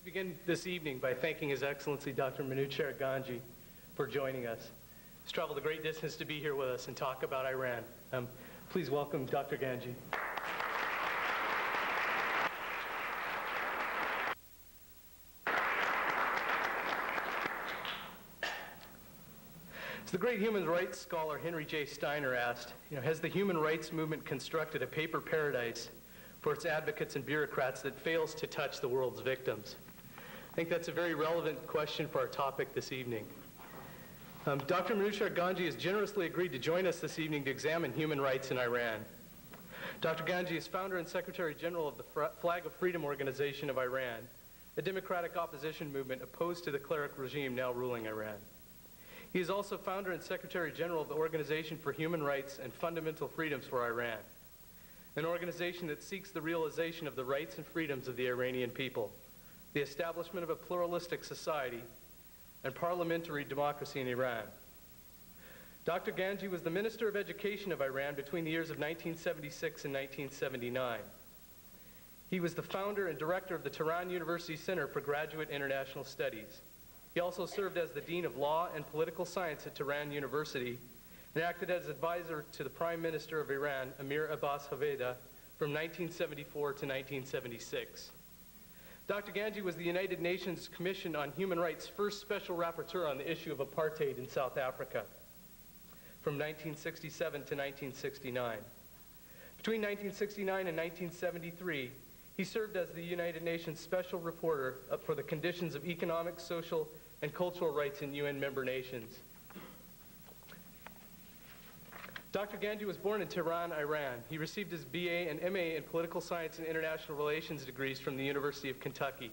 to begin this evening by thanking His Excellency Dr. Manucher Ganji for joining us. He's traveled a great distance to be here with us and talk about Iran. Please welcome Dr. Ganji. As the great human rights scholar Henry J. Steiner asked, has the human rights movement constructed a paper paradise for its advocates and bureaucrats that fails to touch the world's victims? I think that's a very relevant question for our topic this evening. Dr. Manucher Ganji has generously agreed to join us this evening to examine human rights in Iran. Dr. Ganji is founder and Secretary General of the Flag of Freedom Organization of Iran, a democratic opposition movement opposed to the cleric regime now ruling Iran. He is also founder and Secretary General of the Organization for Human Rights and Fundamental Freedoms for Iran, an organization that seeks the realization of the rights and freedoms of the Iranian people, the establishment of a pluralistic society, and parliamentary democracy in Iran. Dr. Ganji was the Minister of Education of Iran between the years of 1976 and 1979. He was the founder and director of the Tehran University Center for Graduate International Studies. He also served as the Dean of Law and Political Science at Tehran University and acted as advisor to the Prime Minister of Iran, Amir Abbas Hoveyda, from 1974 to 1976. Dr. Ganji was the United Nations Commission on Human Rights' first special rapporteur on the issue of apartheid in South Africa from 1967 to 1969. Between 1969 and 1973, he served as the United Nations Special Reporter for the conditions of economic, social, and cultural rights in UN member nations. Dr. Ganji was born in Tehran, Iran. He received his BA and MA in Political Science and International Relations degrees from the University of Kentucky.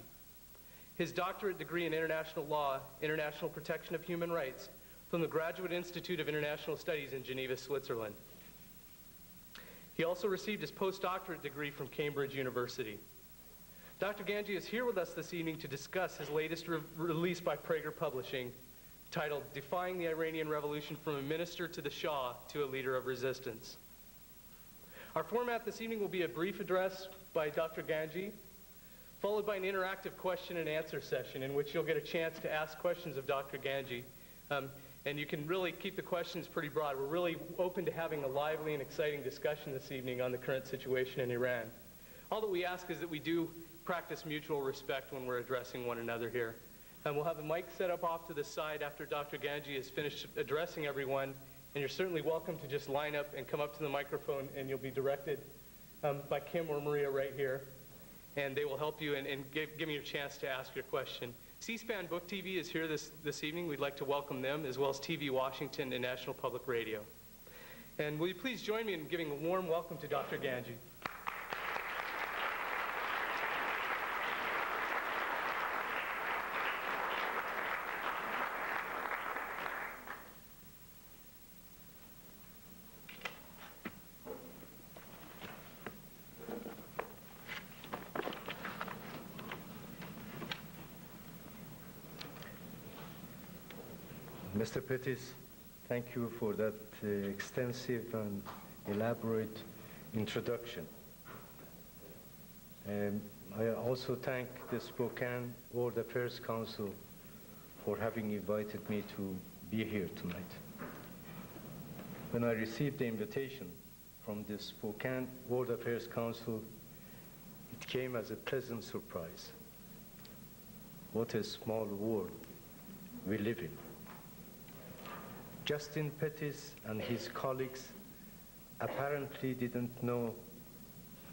His doctorate degree in International Law, International Protection of Human Rights from the Graduate Institute of International Studies in Geneva, Switzerland. He also received his postdoctorate degree from Cambridge University. Dr. Ganji is here with us this evening to discuss his latest release by Praeger Publishing, titled Defying the Iranian Revolution from a Minister to the Shah to a Leader of Resistance. Our format this evening will be a brief address by Dr. Ganji, followed by an interactive question and answer session in which you'll get a chance to ask questions of Dr. Ganji. And you can really keep the questions pretty broad. We're really open to having a lively and exciting discussion this evening on the current situation in Iran. All that we ask is that we do practice mutual respect when we're addressing one another here. And we'll have a mic set up off to the side after Dr. Ganji has finished addressing everyone. And you're certainly welcome to just line up and come up to the microphone, and you'll be directed by Kim or Maria right here. And they will help you and give you a chance to ask your question. C-SPAN Book TV is here this evening. We'd like to welcome them, as well as TV Washington and National Public Radio. And will you please join me in giving a warm welcome to Dr. Ganji. Mr. Pettis, thank you for that extensive and elaborate introduction. I also thank the Spokane World Affairs Council for having invited me to be here tonight. When I received the invitation from the Spokane World Affairs Council, it came as a pleasant surprise. What a small world we live in. Justin Pettis and his colleagues apparently didn't know,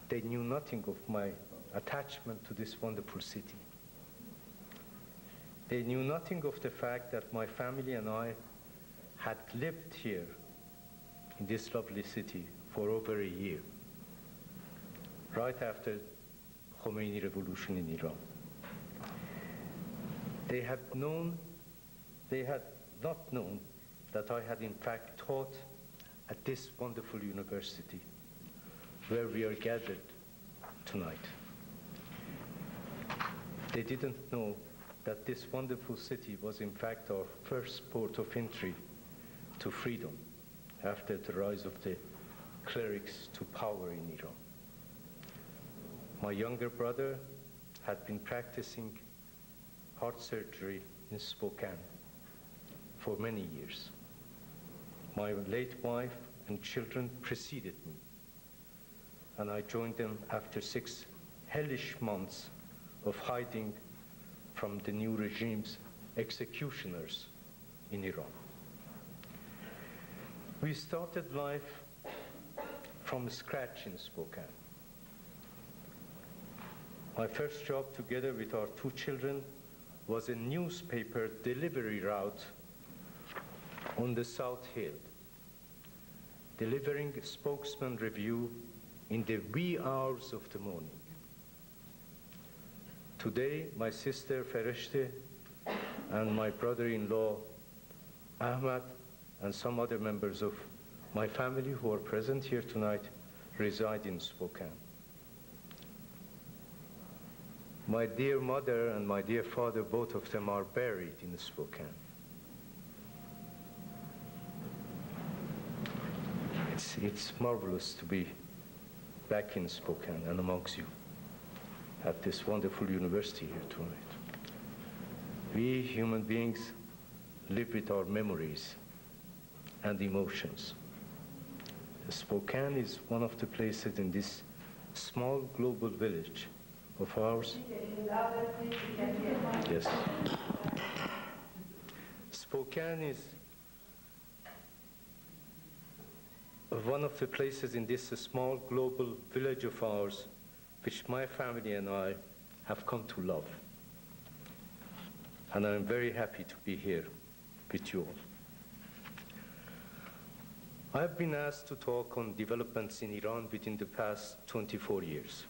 they knew nothing of my attachment to this wonderful city. They knew nothing of the fact that my family and I had lived here in this lovely city for over a year, right after Khomeini revolution in Iran. They had not known that I had in fact taught at this wonderful university where we are gathered tonight. They didn't know that this wonderful city was in fact our first port of entry to freedom after the rise of the clerics to power in Iran. My younger brother had been practicing heart surgery in Spokane for many years. My late wife and children preceded me, and I joined them after 6 hellish months of hiding from the new regime's executioners in Iran. We started life from scratch in Spokane. My first job, together with our 2 children, was a newspaper delivery route on the South Hill, delivering a spokesman review in the wee hours of the morning. Today, my sister Fereshte and my brother-in-law Ahmad and some other members of my family who are present here tonight reside in Spokane. My dear mother and my dear father, both of them are buried in Spokane. It's marvelous to be back in Spokane and amongst you at this wonderful university here tonight. We human beings live with our memories and emotions. Spokane is one of the places in this small global village of ours. Yes. Spokane is one of the places in this small global village of ours which my family and I have come to love. And I'm very happy to be here with you all. I have been asked to talk on developments in Iran within the past 24 years.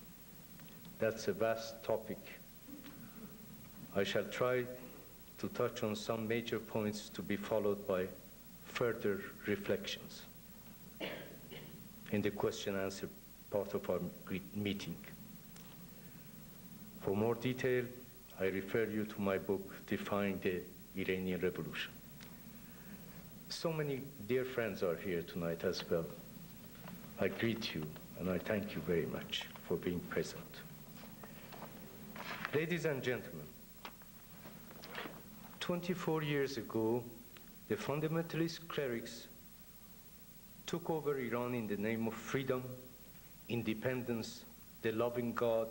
That's a vast topic. I shall try to touch on some major points to be followed by further reflections in the question-answer part of our meeting. For more detail, I refer you to my book, Defying the Iranian Revolution. So many dear friends are here tonight as well. I greet you and I thank you very much for being present. Ladies and gentlemen, 24 years ago, the fundamentalist clerics took over Iran in the name of freedom, independence, the loving God,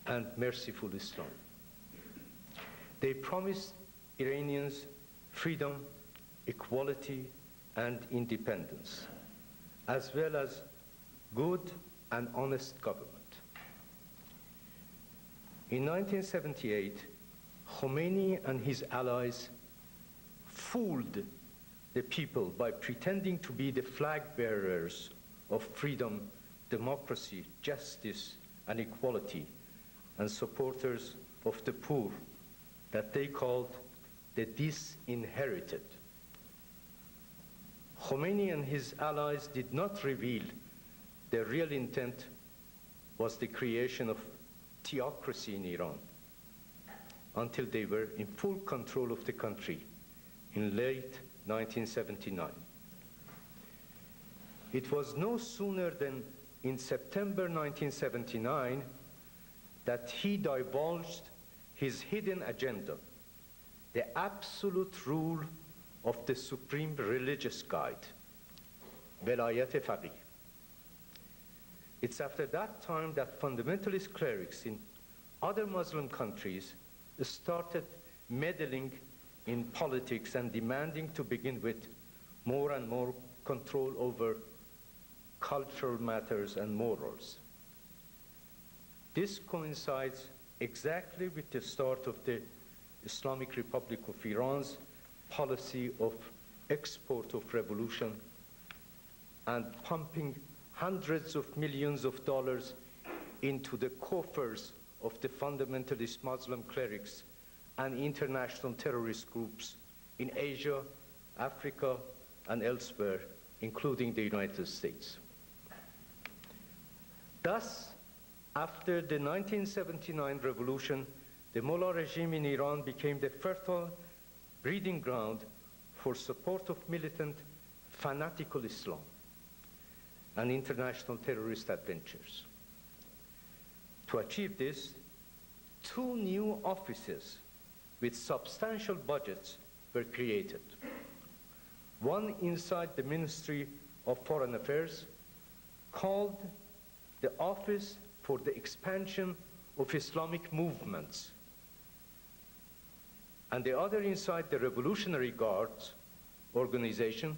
and merciful Islam. They promised Iranians freedom, equality, and independence, as well as good and honest government. In 1978, Khomeini and his allies fooled the people by pretending to be the flag bearers of freedom, democracy, justice, and equality, and supporters of the poor that they called the disinherited. Khomeini and his allies did not reveal their real intent was the creation of theocracy in Iran until they were in full control of the country in late 1979. It was no sooner than in September 1979 that he divulged his hidden agenda, the absolute rule of the supreme religious guide, Velayat Faqih. It's after that time that fundamentalist clerics in other Muslim countries started meddling in politics and demanding, to begin with, more and more control over cultural matters and morals. This coincides exactly with the start of the Islamic Republic of Iran's policy of export of revolution and pumping hundreds of millions of dollars into the coffers of the fundamentalist Muslim clerics and international terrorist groups in Asia, Africa, and elsewhere, including the United States. Thus, after the 1979 revolution, the Mullah regime in Iran became the fertile breeding ground for support of militant, fanatical Islam and international terrorist adventures. To achieve this, 2 new offices with substantial budgets were created. One inside the Ministry of Foreign Affairs called the Office for the Expansion of Islamic Movements, and the other inside the Revolutionary Guards organization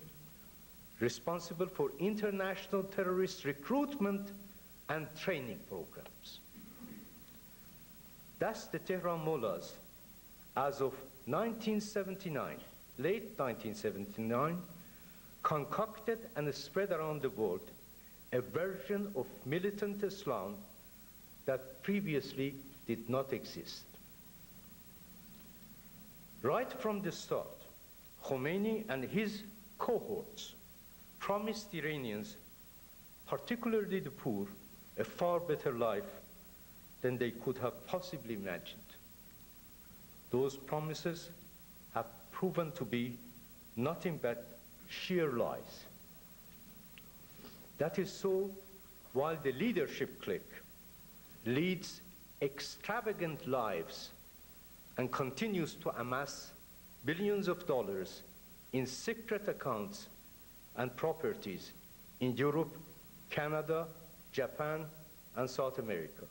responsible for international terrorist recruitment and training programs. Thus, the Tehran mullahs, as of 1979, late 1979, concocted and spread around the world a version of militant Islam that previously did not exist. Right from the start, Khomeini and his cohorts promised Iranians, particularly the poor, a far better life than they could have possibly imagined. Those promises have proven to be nothing but sheer lies. That is so while the leadership clique leads extravagant lives and continues to amass billions of dollars in secret accounts and properties in Europe, Canada, Japan, and South America.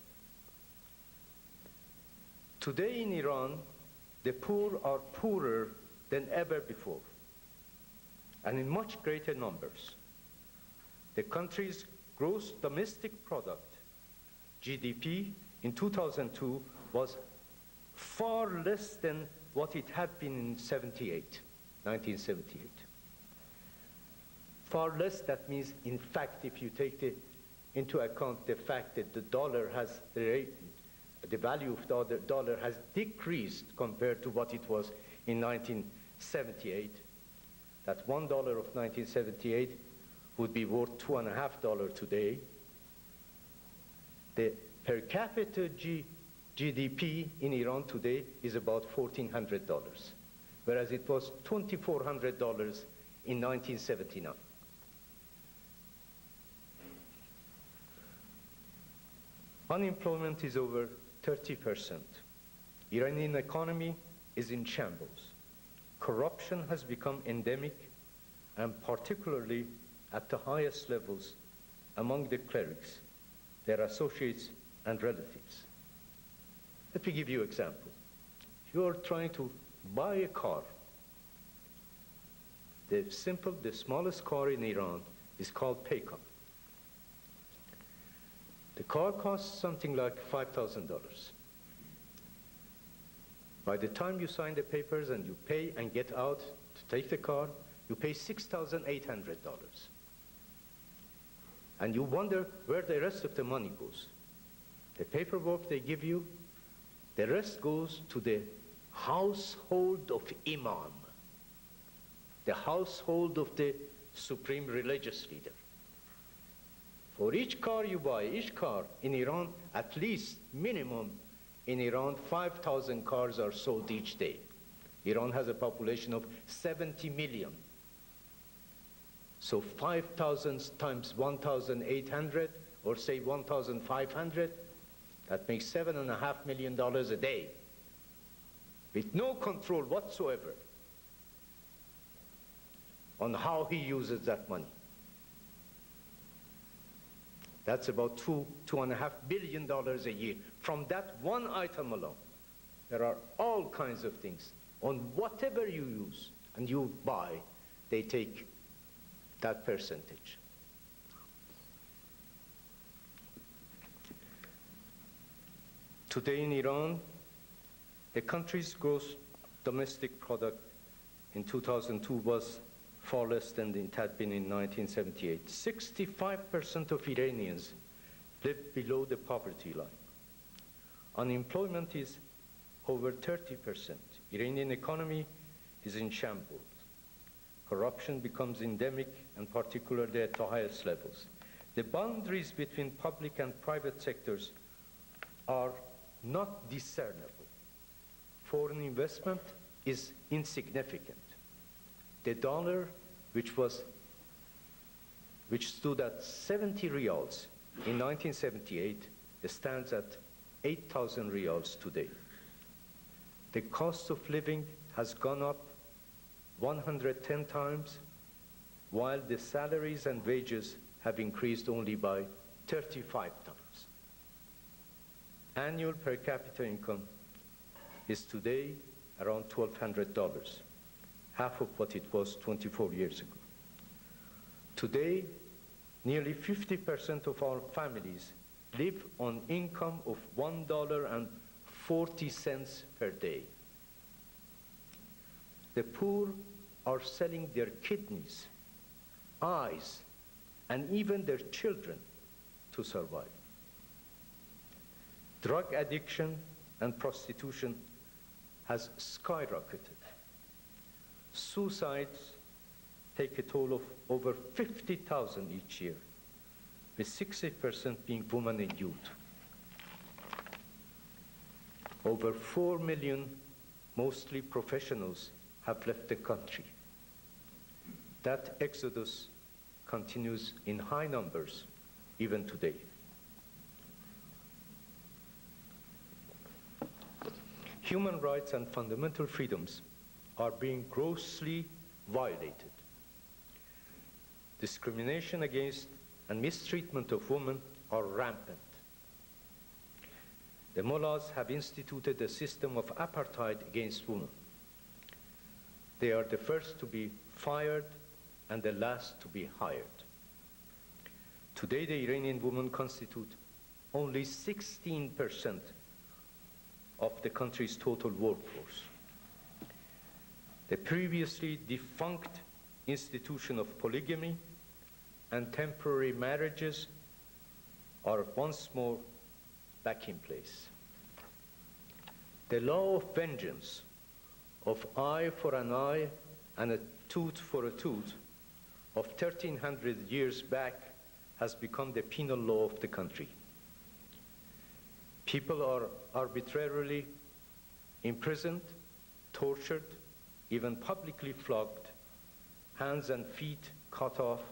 Today in Iran, the poor are poorer than ever before, and in much greater numbers. The country's gross domestic product, GDP, in 2002 was far less than what it had been in 1978. Far less, that means, in fact, if you take into account the fact that the dollar has, the value of the dollar has decreased compared to what it was in 1978, that $1 of 1978 would be worth $2.50 today. The per capita GDP in Iran today is about $1,400, whereas it was $2,400 in 1979. Unemployment is over 30%. Iranian economy is in shambles. Corruption has become endemic, and particularly at the highest levels among the clerics, their associates and relatives. Let me give you an example. If you are trying to buy a car, the smallest car in Iran is called Paycom. The car costs something like $5,000. By the time you sign the papers and you pay and get out to take the car, you pay $6,800. And you wonder where the rest of the money goes. The paperwork they give you, the rest goes to the household of Imam, the household of the supreme religious leader. For each car you buy, each car in Iran, at least minimum in Iran, 5,000 cars are sold each day. Iran has a population of 70 million. So 5,000 times 1,800, or say 1,500, that makes $7.5 million a day, with no control whatsoever on how he uses that money. That's about $2.5 billion a year. From that one item alone, there are all kinds of things. On whatever you use and you buy, they take that percentage. Today in Iran, the country's gross domestic product in 2002 was far less than it had been in 1978. 65% of Iranians live below the poverty line. Unemployment is over 30%. Iranian economy is in shambles. Corruption becomes endemic, and particularly at the highest levels. The boundaries between public and private sectors are not discernible. Foreign investment is insignificant. The dollar, which stood at 70 riyals in 1978, stands at 8,000 riyals today. The cost of living has gone up 110 times, while the salaries and wages have increased only by 35 times. Annual per capita income is today around $1,200, half of what it was 24 years ago. Today, nearly 50% of our families live on income of $1.40 per day. The poor are selling their kidneys, eyes, and even their children to survive. Drug addiction and prostitution has skyrocketed. Suicides take a toll of over 50,000 each year, with 60% being women and youth. Over 4 million, mostly professionals, have left the country. That exodus continues in high numbers even today. Human rights and fundamental freedoms are being grossly violated. Discrimination against and mistreatment of women are rampant. The mullahs have instituted a system of apartheid against women. They are the first to be fired and the last to be hired. Today, the Iranian women constitute only 16% of the country's total workforce. The previously defunct institution of polygamy and temporary marriages are once more back in place. The law of vengeance, of eye for an eye and a tooth for a tooth, of 1300 years back has become the penal law of the country. People are arbitrarily imprisoned, tortured, even publicly flogged, hands and feet cut off,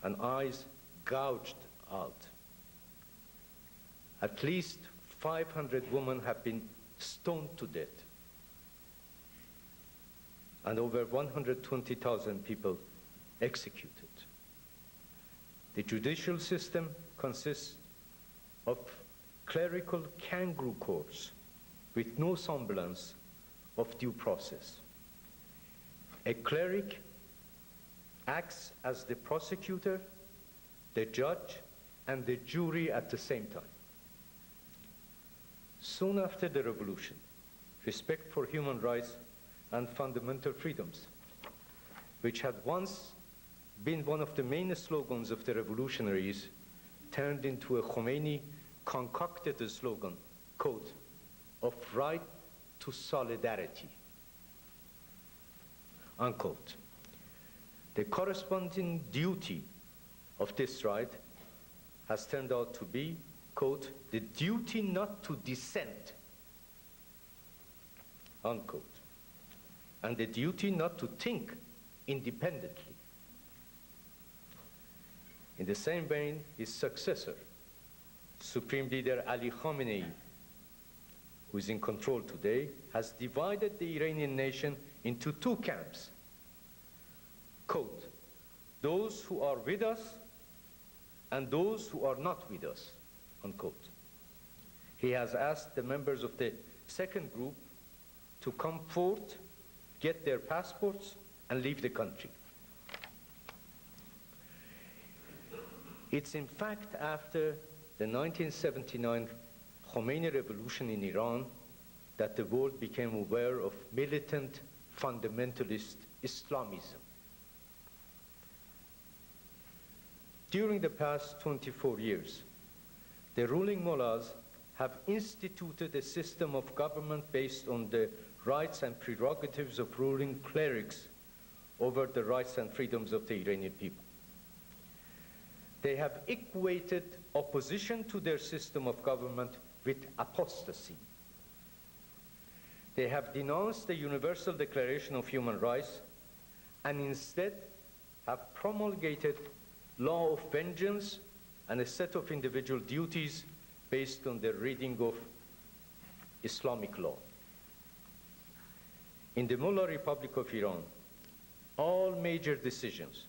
and eyes gouged out. At least 500 women have been stoned to death, and over 120,000 people executed. The judicial system consists of clerical kangaroo courts with no semblance of due process. A cleric acts as the prosecutor, the judge, and the jury at the same time. Soon after the revolution, respect for human rights and fundamental freedoms, which had once been one of the main slogans of the revolutionaries, turned into a Khomeini concocted slogan, quote, of right to solidarity, unquote. The corresponding duty of this right has turned out to be, quote, the duty not to dissent, unquote, and the duty not to think independently. In the same vein, his successor, Supreme Leader Ali Khamenei, who is in control today, has divided the Iranian nation into two camps. Quote, those who are with us and those who are not with us, unquote. He has asked the members of the second group to come forth, get their passports, and leave the country. It's in fact after the 1979 Khomeini revolution in Iran that the world became aware of militant fundamentalist Islamism. During the past 24 years, the ruling mullahs have instituted a system of government based on the rights and prerogatives of ruling clerics over the rights and freedoms of the Iranian people. They have equated opposition to their system of government with apostasy. They have denounced the Universal Declaration of Human Rights and instead have promulgated law of vengeance and a set of individual duties based on the reading of Islamic law. In the Mullah Republic of Iran, all major decisions,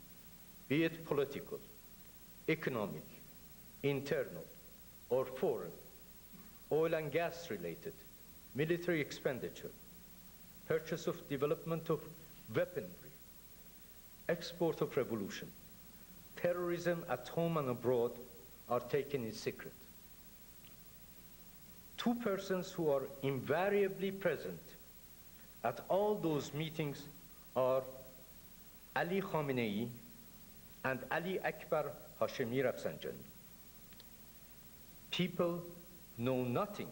be it political, economic, internal, or foreign, oil and gas related, military expenditure, purchase of development of weaponry, export of revolution, terrorism at home and abroad are taken in secret. Two persons who are invariably present at all those meetings are Ali Khamenei and Ali Akbar Hashemi Rafsanjani. People know nothing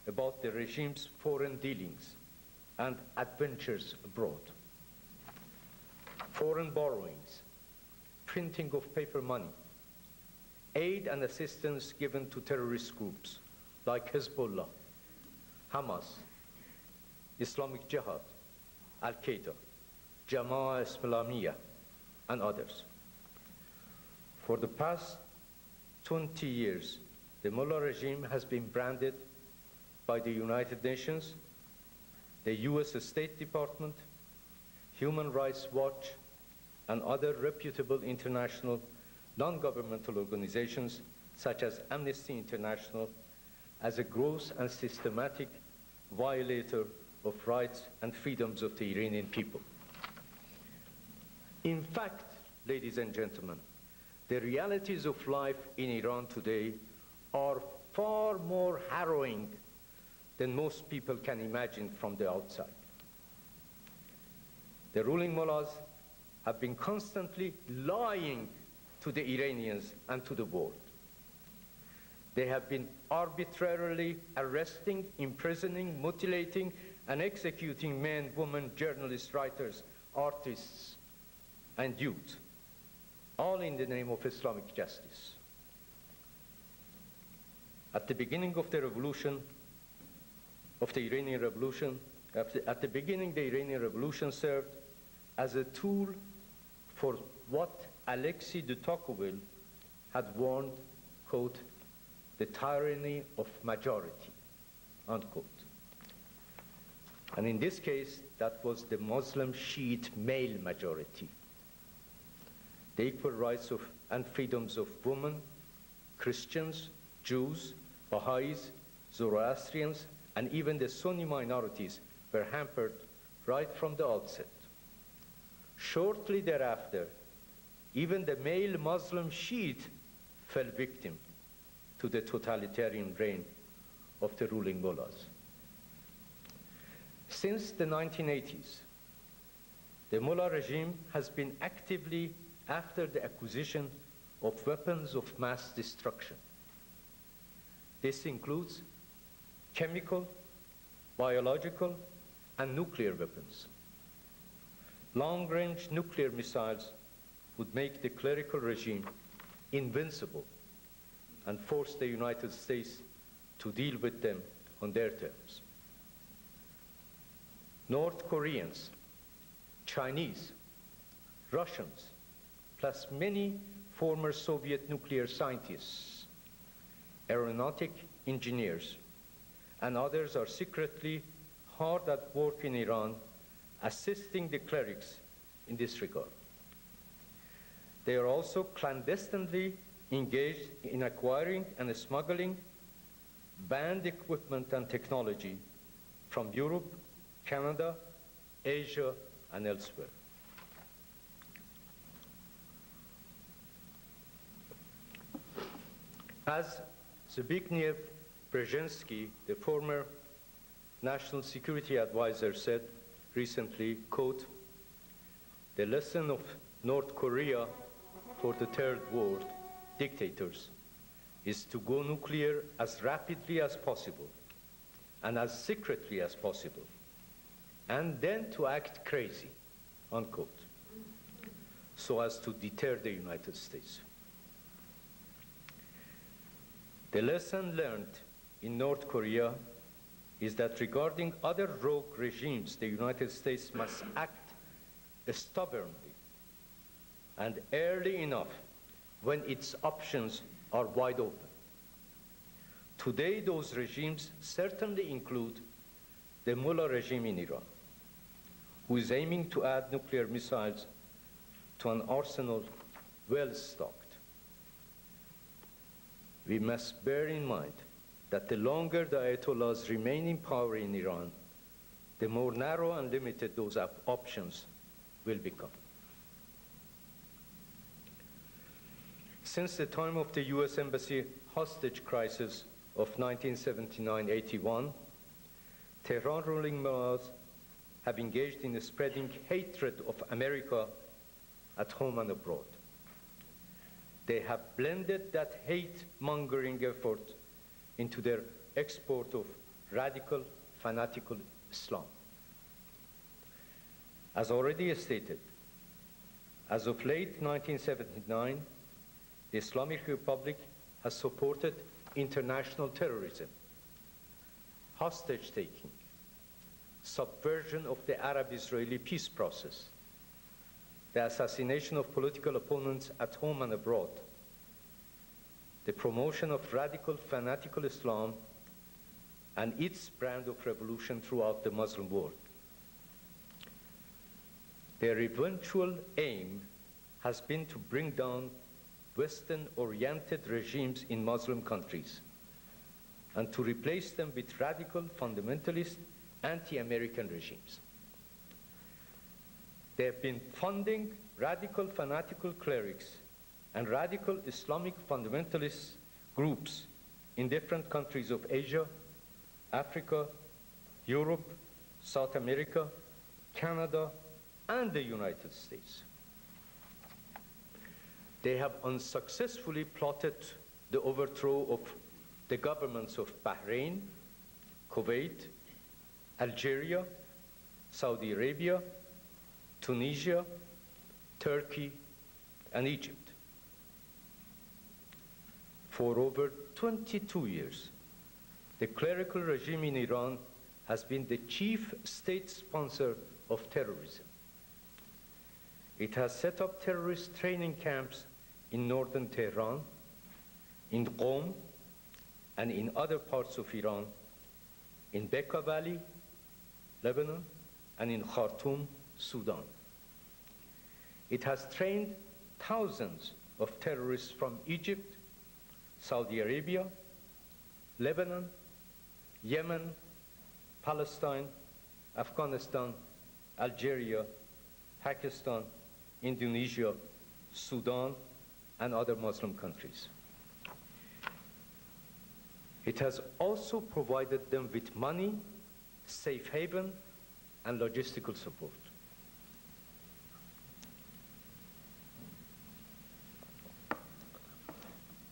about the regime's foreign dealings and adventures abroad. Foreign borrowings, printing of paper money, aid and assistance given to terrorist groups like Hezbollah, Hamas, Islamic Jihad, Al-Qaeda, Jama'ah Islamiyah, and others. For the past 20 years, the Mullah regime has been branded by the United Nations, the US State Department, Human Rights Watch, and other reputable international non-governmental organizations such as Amnesty International as a gross and systematic violator of rights and freedoms of the Iranian people. In fact, ladies and gentlemen, the realities of life in Iran today are far more harrowing than most people can imagine from the outside. The ruling mullahs have been constantly lying to the Iranians and to the world. They have been arbitrarily arresting, imprisoning, mutilating, and executing men, women, journalists, writers, artists, and youth, all in the name of Islamic justice. At the beginning of the revolution, of the Iranian Revolution, at the beginning, the Iranian Revolution served as a tool for what Alexis de Tocqueville had warned, quote, the tyranny of majority, unquote. And in this case, that was the Muslim Shiite male majority. The equal rights of and freedoms of women, Christians, Jews, Baha'is, Zoroastrians, and even the Sunni minorities were hampered right from the outset. Shortly thereafter, even the male Muslim Shiite fell victim to the totalitarian reign of the ruling mullahs. Since the 1980s, the mullah regime has been actively after the acquisition of weapons of mass destruction. This includes chemical, biological, and nuclear weapons. Long-range nuclear missiles would make the clerical regime invincible and force the United States to deal with them on their terms. North Koreans, Chinese, Russians, plus many former Soviet nuclear scientists, aeronautic engineers, and others are secretly hard at work in Iran, assisting the clerics in this regard. They are also clandestinely engaged in acquiring and smuggling banned equipment and technology from Europe, Canada, Asia, and elsewhere. As Zbigniew Brzezinski, the former National Security Advisor, said recently, quote, the lesson of North Korea for the Third World dictators is to go nuclear as rapidly as possible and as secretly as possible, and then to act crazy, unquote, so as to deter the United States. The lesson learned in North Korea is that regarding other rogue regimes, the United States must act stubbornly and early enough when its options are wide open. Today, those regimes certainly include the mullah regime in Iran. who is aiming to add nuclear missiles to an arsenal well stocked. We must bear in mind that the longer the Ayatollahs remain in power in Iran, the more narrow and limited those options will become. Since the time of the US Embassy hostage crisis of 1979-81, Tehran ruling mullahs have engaged in spreading hatred of America at home and abroad. They have blended that hate-mongering effort into their export of radical, fanatical Islam. As already stated, as of late 1979, the Islamic Republic has supported international terrorism, hostage-taking, subversion of the Arab-Israeli peace process, the assassination of political opponents at home and abroad, the promotion of radical, fanatical Islam, and its brand of revolution throughout the Muslim world. Their eventual aim has been to bring down Western-oriented regimes in Muslim countries and to replace them with radical, fundamentalist, anti-American regimes. They have been funding radical, fanatical clerics and radical Islamic fundamentalist groups in different countries of Asia, Africa, Europe, South America, Canada, and the United States. They have unsuccessfully plotted the overthrow of the governments of Bahrain, Kuwait, Algeria, Saudi Arabia, Tunisia, Turkey, and Egypt. For over 22 years, the clerical regime in Iran has been the chief state sponsor of terrorism. It has set up terrorist training camps in northern Tehran, in Qom, and in other parts of Iran, in Bekaa Valley, Lebanon, and in Khartoum, Sudan. It has trained thousands of terrorists from Egypt, Saudi Arabia, Lebanon, Yemen, Palestine, Afghanistan, Algeria, Pakistan, Indonesia, Sudan, and other Muslim countries. It has also provided them with money, safe haven, and logistical support.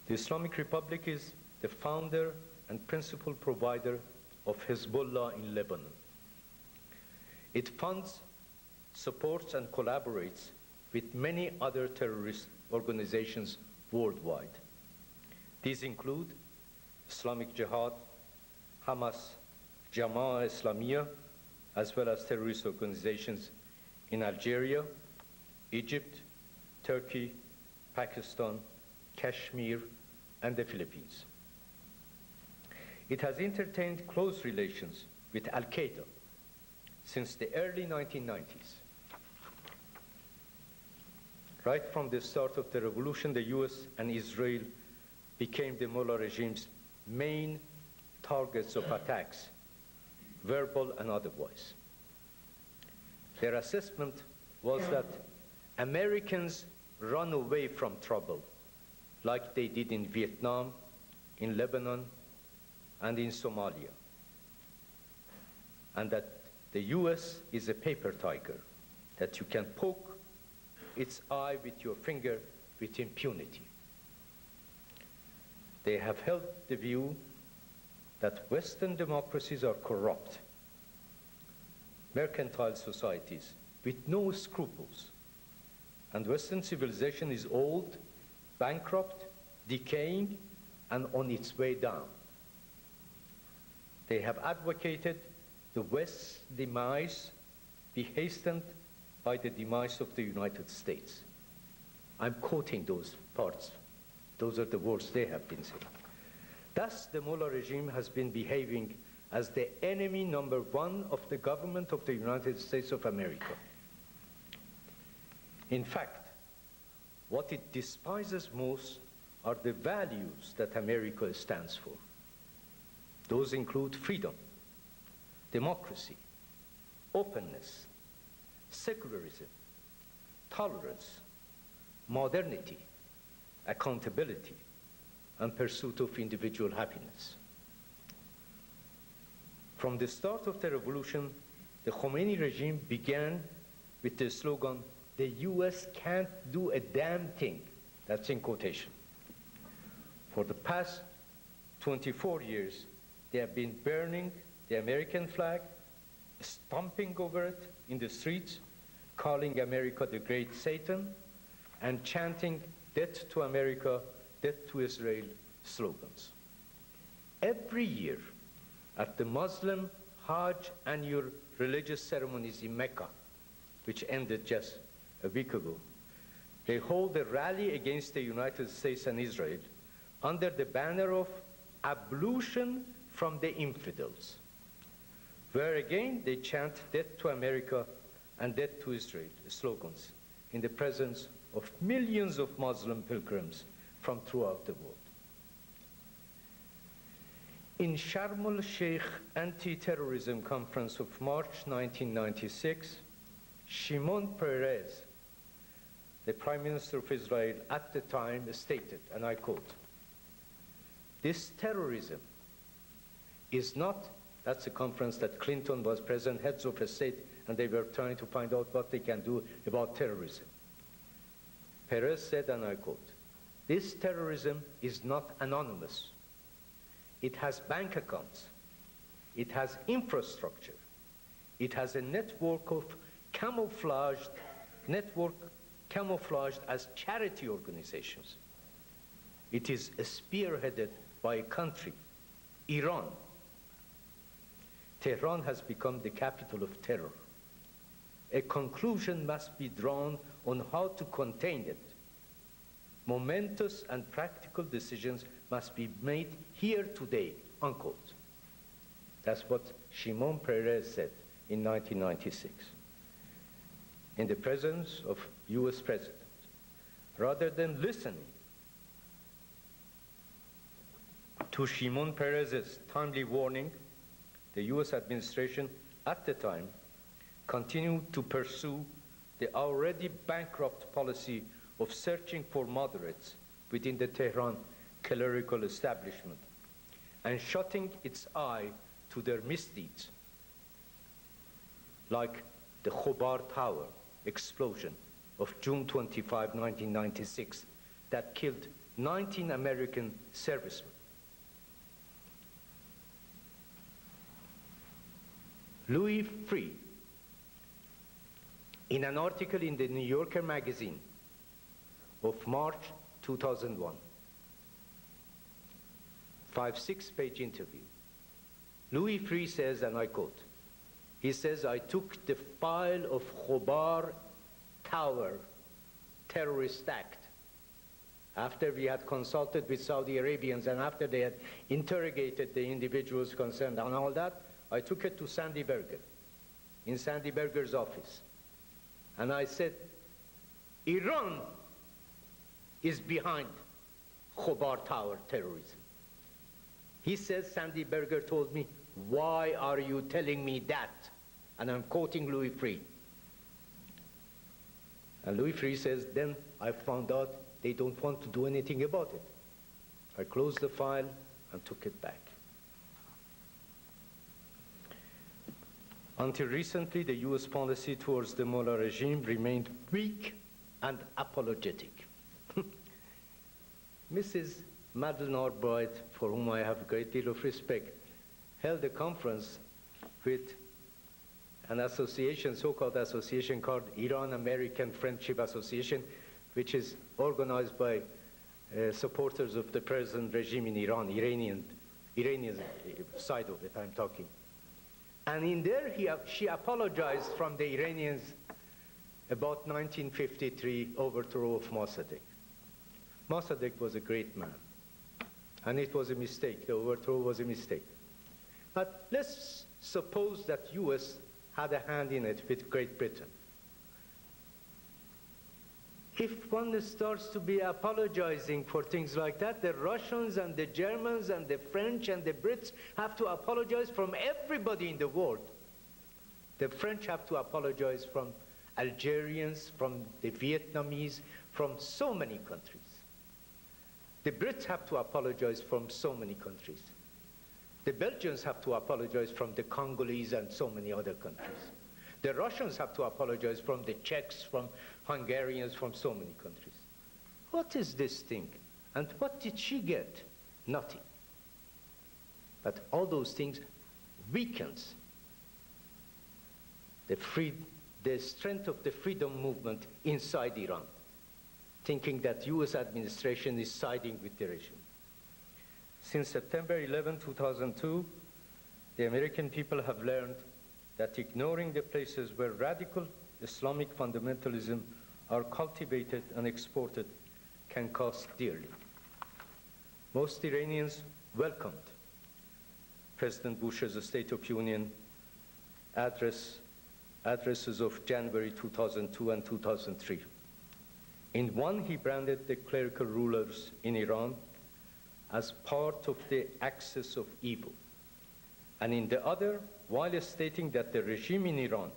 The Islamic Republic is the founder and principal provider of Hezbollah in Lebanon. It funds, supports, and collaborates with many other terrorist organizations worldwide. These include Islamic Jihad, Hamas, Jama'ah Islamiyah, as well as terrorist organizations in Algeria, Egypt, Turkey, Pakistan, Kashmir, and the Philippines. It has entertained close relations with Al-Qaeda since the early 1990s. Right from the start of the revolution, the US and Israel became the Mullah regime's main targets of attacks, verbal and otherwise. Their assessment was that Americans run away from trouble, like they did in Vietnam, in Lebanon, and in Somalia, and that the US is a paper tiger, that you can poke its eye with your finger with impunity. They have held the view that Western democracies are corrupt, mercantile societies with no scruples, and Western civilization is old, bankrupt, decaying, and on its way down. They have advocated the West's demise be hastened by the demise of the United States. I'm quoting those parts. Those are the words they have been saying. Thus, the Mullah regime has been behaving as the enemy number one of the government of the United States of America. In fact, what it despises most are the values that America stands for. Those include freedom, democracy, openness, secularism, tolerance, modernity, accountability, and pursuit of individual happiness. From the start of the revolution, the Khomeini regime began with the slogan, "The US can't do a damn thing." That's in quotation. For the past 24 years, they have been burning the American flag, stomping over it in the streets, calling America the great Satan, and chanting "Death to America, death to Israel" slogans. Every year, at the Muslim Hajj annual religious ceremonies in Mecca, which ended just a week ago, they hold a rally against the United States and Israel under the banner of ablution from the infidels, where again they chant "Death to America" and "Death to Israel" slogans in the presence of millions of Muslim pilgrims from throughout the world. In Sharm el-Sheikh anti-terrorism conference of March 1996, Shimon Peres, the Prime Minister of Israel at the time, stated, and I quote, "This terrorism is not," that's a conference that Clinton was present, heads of a state, and they were trying to find out what they can do about terrorism. Peres said, and I quote, "This terrorism is not anonymous. It has bank accounts. It has infrastructure. It has a network of camouflaged as charity organizations. It is spearheaded by a country, Iran. Tehran has become the capital of terror. A conclusion must be drawn on how to contain it. Momentous and practical decisions must be made here today," unquote. That's what Shimon Peres said in 1996 in the presence of US President. Rather than listening to Shimon Peres's timely warning, the US administration at the time continued to pursue the already bankrupt policy of searching for moderates within the Tehran clerical establishment and shutting its eye to their misdeeds, like the Khobar Tower explosion of June 25, 1996, that killed 19 American servicemen. Louis Freeh, in an article in the New Yorker magazine of March 2001, 5-6-page interview, Louis Freeh says, and I quote, he says, "I took the file of Khobar Tower terrorist act after we had consulted with Saudi Arabians and after they had interrogated the individuals concerned and all that, I took it to Sandy Berger, in Sandy Berger's office. And I said, Iran is behind Khobar Tower terrorism. He says, Sandy Berger told me, why are you telling me that? And I'm quoting Louis Freeh. And Louis Freeh says, then I found out they don't want to do anything about it. I closed the file and took it back. Until recently, the US policy towards the Mullah regime remained weak and apologetic. Mrs. Madeleine Albright, for whom I have a great deal of respect, held a conference with an association, so-called association called Iran-American Friendship Association, which is organized by supporters of the present regime in Iran, Iranian side of it I'm talking. And in there, she apologized from the Iranians about 1953 overthrow of Mossadegh. Mossadegh was a great man, and it was a mistake. The overthrow was a mistake. But let's suppose that US had a hand in it with Great Britain. If one starts to be apologizing for things like that, the Russians and the Germans and the French and the Brits have to apologize from everybody in the world. The French have to apologize from Algerians, from the Vietnamese, from so many countries. The Brits have to apologize from so many countries. The Belgians have to apologize from the Congolese and so many other countries. The Russians have to apologize from the Czechs, from Hungarians, from so many countries. What is this thing? And what did she get? Nothing. But all those things weakens the strength of the freedom movement inside Iran, thinking that US administration is siding with the regime. Since September 11, 2002, the American people have learned that ignoring the places where radical Islamic fundamentalism are cultivated and exported can cost dearly. Most Iranians welcomed President Bush's State of Union addresses of January 2002 and 2003. In one, he branded the clerical rulers in Iran as part of the axis of evil. And in the other, while stating that the regime in Iran,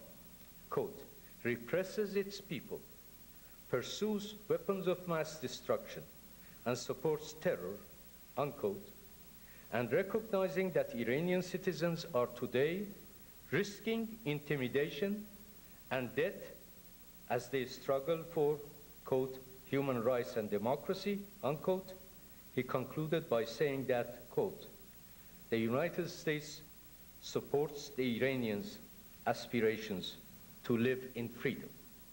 quote, represses its people, pursues weapons of mass destruction, and supports terror, unquote, and recognizing that Iranian citizens are today risking intimidation and death as they struggle for, quote, human rights and democracy, unquote, he concluded by saying that, quote, the United States supports the Iranians' aspirations to live in freedom,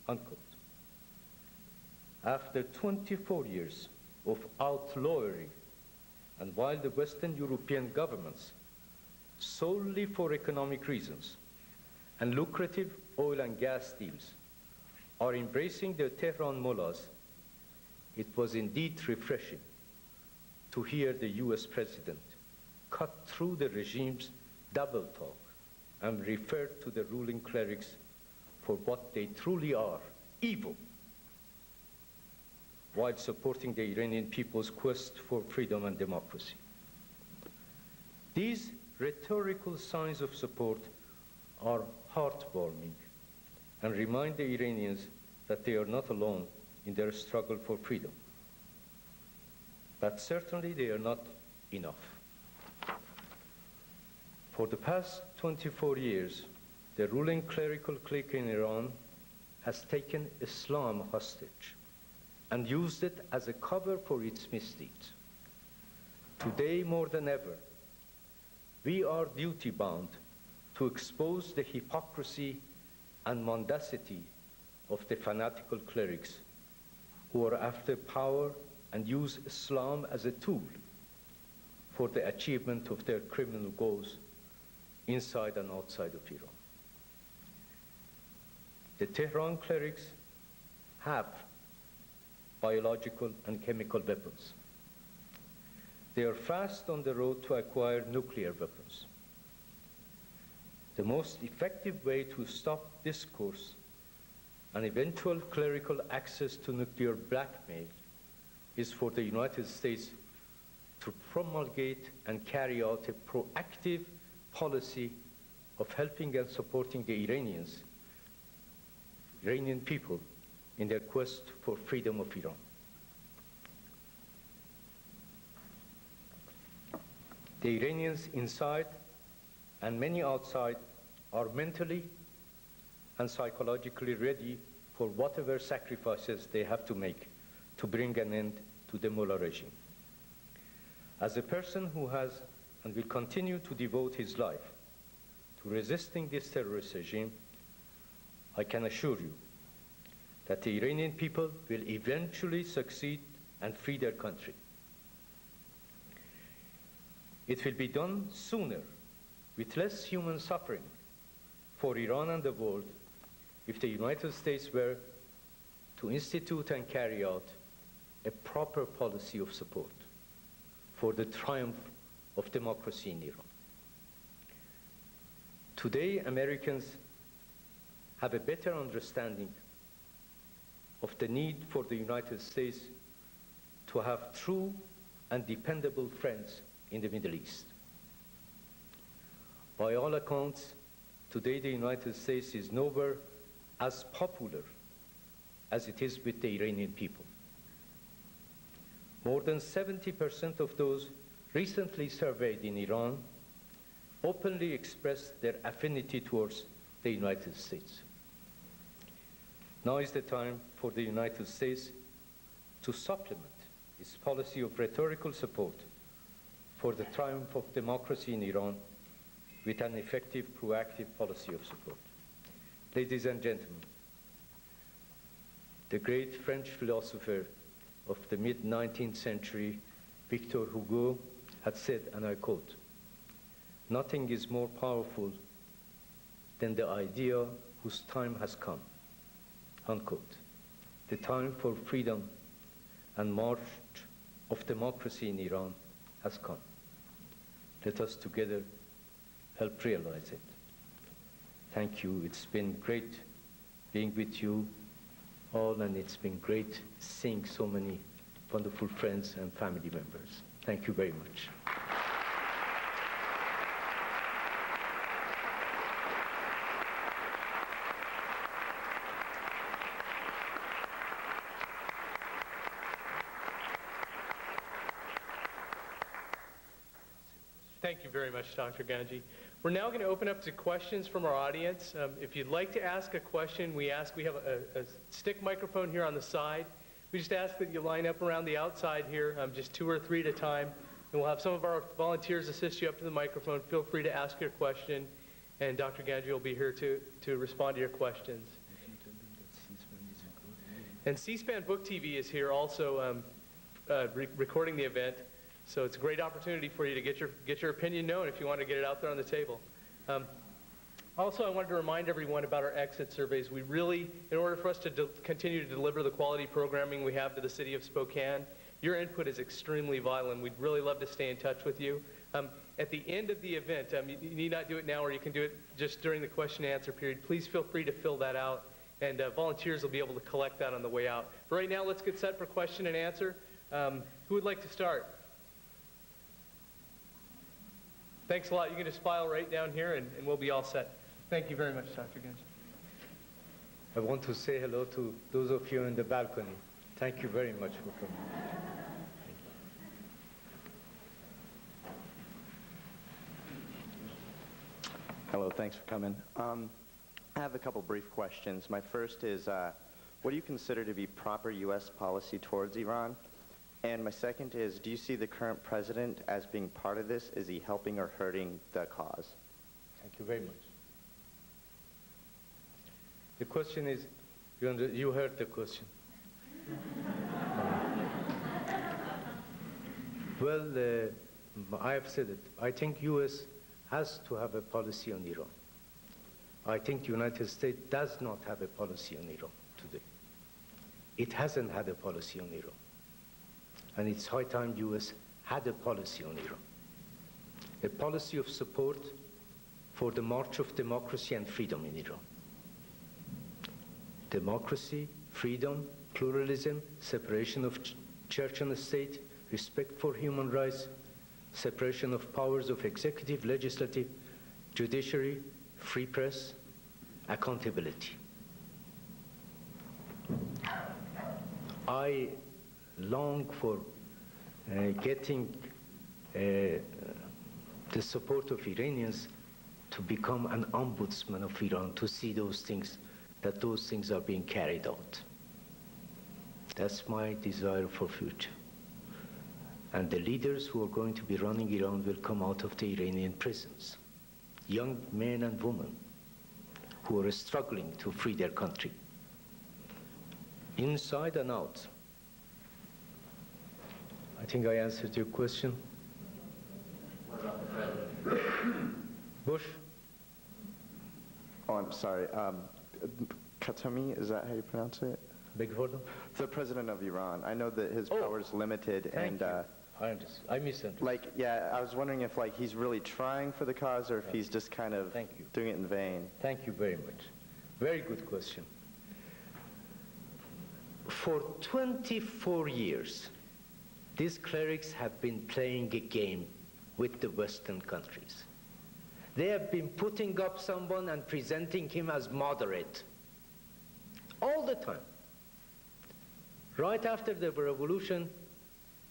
unquote. After 24 years of outlawry, and while the Western European governments, solely for economic reasons and lucrative oil and gas deals, are embracing the Tehran mullahs, it was indeed refreshing to hear the US president cut through the regime's double talk and refer to the ruling clerics for what they truly are, evil, while supporting the Iranian people's quest for freedom and democracy. These rhetorical signs of support are heartwarming and remind the Iranians that they are not alone in their struggle for freedom. But certainly they are not enough. For the past 24 years, the ruling clerical clique in Iran has taken Islam hostage and used it as a cover for its misdeeds. Today, more than ever, we are duty-bound to expose the hypocrisy and mendacity of the fanatical clerics who are after power and use Islam as a tool for the achievement of their criminal goals inside and outside of Iran. The Tehran clerics have biological and chemical weapons. They are fast on the road to acquire nuclear weapons. The most effective way to stop this course and eventual clerical access to nuclear blackmail is for the United States to promulgate and carry out a proactive policy of helping and supporting the Iranian people in their quest for freedom of Iran. The Iranians inside and many outside are mentally and psychologically ready for whatever sacrifices they have to make to bring an end to the mullah regime. As a person who has and will continue to devote his life to resisting this terrorist regime, I can assure you that the Iranian people will eventually succeed and free their country. It will be done sooner, with less human suffering for Iran and the world, if the United States were to institute and carry out a proper policy of support for the triumph of democracy in Iran. Today, Americans have a better understanding of the need for the United States to have true and dependable friends in the Middle East. By all accounts, today the United States is nowhere as popular as it is with the Iranian people. More than 70% of those recently surveyed in Iran openly expressed their affinity towards the United States. Now is the time for the United States to supplement its policy of rhetorical support for the triumph of democracy in Iran with an effective, proactive policy of support. Ladies and gentlemen, the great French philosopher of the mid-19th century, Victor Hugo, had said, and I quote, "Nothing is more powerful than the idea whose time has come," unquote. The time for freedom and march of democracy in Iran has come. Let us together help realize it. Thank you. It's been great being with you all, and it's been great seeing so many wonderful friends and family members. Thank you very much. Thank you very much, Dr. Ganji. We're now going to open up to questions from our audience. If you'd like to ask a question, we have a stick microphone here on the side. We just ask that you line up around the outside here, just 2 or 3 at a time. And we'll have some of our volunteers assist you up to the microphone. Feel free to ask your question, and Dr. Ganji will be here to respond to your questions. And C-SPAN Book TV is here also recording the event. So it's a great opportunity for you to get your opinion known if you want to get it out there on the table. Also, I wanted to remind everyone about our exit surveys. We really, in order for us to continue to deliver the quality programming we have to the city of Spokane, your input is extremely vital, and we'd really love to stay in touch with you. At the end of the event, you need not do it now, or you can do it just during the question and answer period. Please feel free to fill that out, and volunteers will be able to collect that on the way out. But right now, let's get set for question and answer. Who would like to start? Thanks a lot. You can just file right down here, and we'll be all set. Thank you very much, Dr. Ganji. I want to say hello to those of you in the balcony. Thank you very much for coming. Hello, thanks for coming. I have a couple brief questions. My first is, what do you consider to be proper U.S. policy towards Iran? And my second is, do you see the current president as being part of this? Is he helping or hurting the cause? Thank you very much. The question is, you heard the question. Well, I have said it. I think U.S. has to have a policy on Iran. I think the United States does not have a policy on Iran today. It hasn't had a policy on Iran. And it's high time U.S. had a policy on Iran. A policy of support for the march of democracy and freedom in Iran. Democracy, freedom, pluralism, separation of church and state, respect for human rights, separation of powers of executive, legislative, judiciary, free press, accountability. I long for getting the support of Iranians to become an ombudsman of Iran, to see those things are being carried out. That's my desire for future. And the leaders who are going to be running Iran will come out of the Iranian prisons. Young men and women who are struggling to free their country, inside and out. I think I answered your question. What about the president? Bush? Oh, I'm sorry. Khatami, is that how you pronounce it? Beg your pardon? The president of Iran. I know that his power is limited, and I misunderstood. Like, yeah, I was wondering if like he's really trying for the cause or if he's just kind of Thank you. doing it in vain. Thank you very much. Very good question. For 24 years, these clerics have been playing a game with the Western countries. They have been putting up someone and presenting him as moderate all the time. Right after the revolution,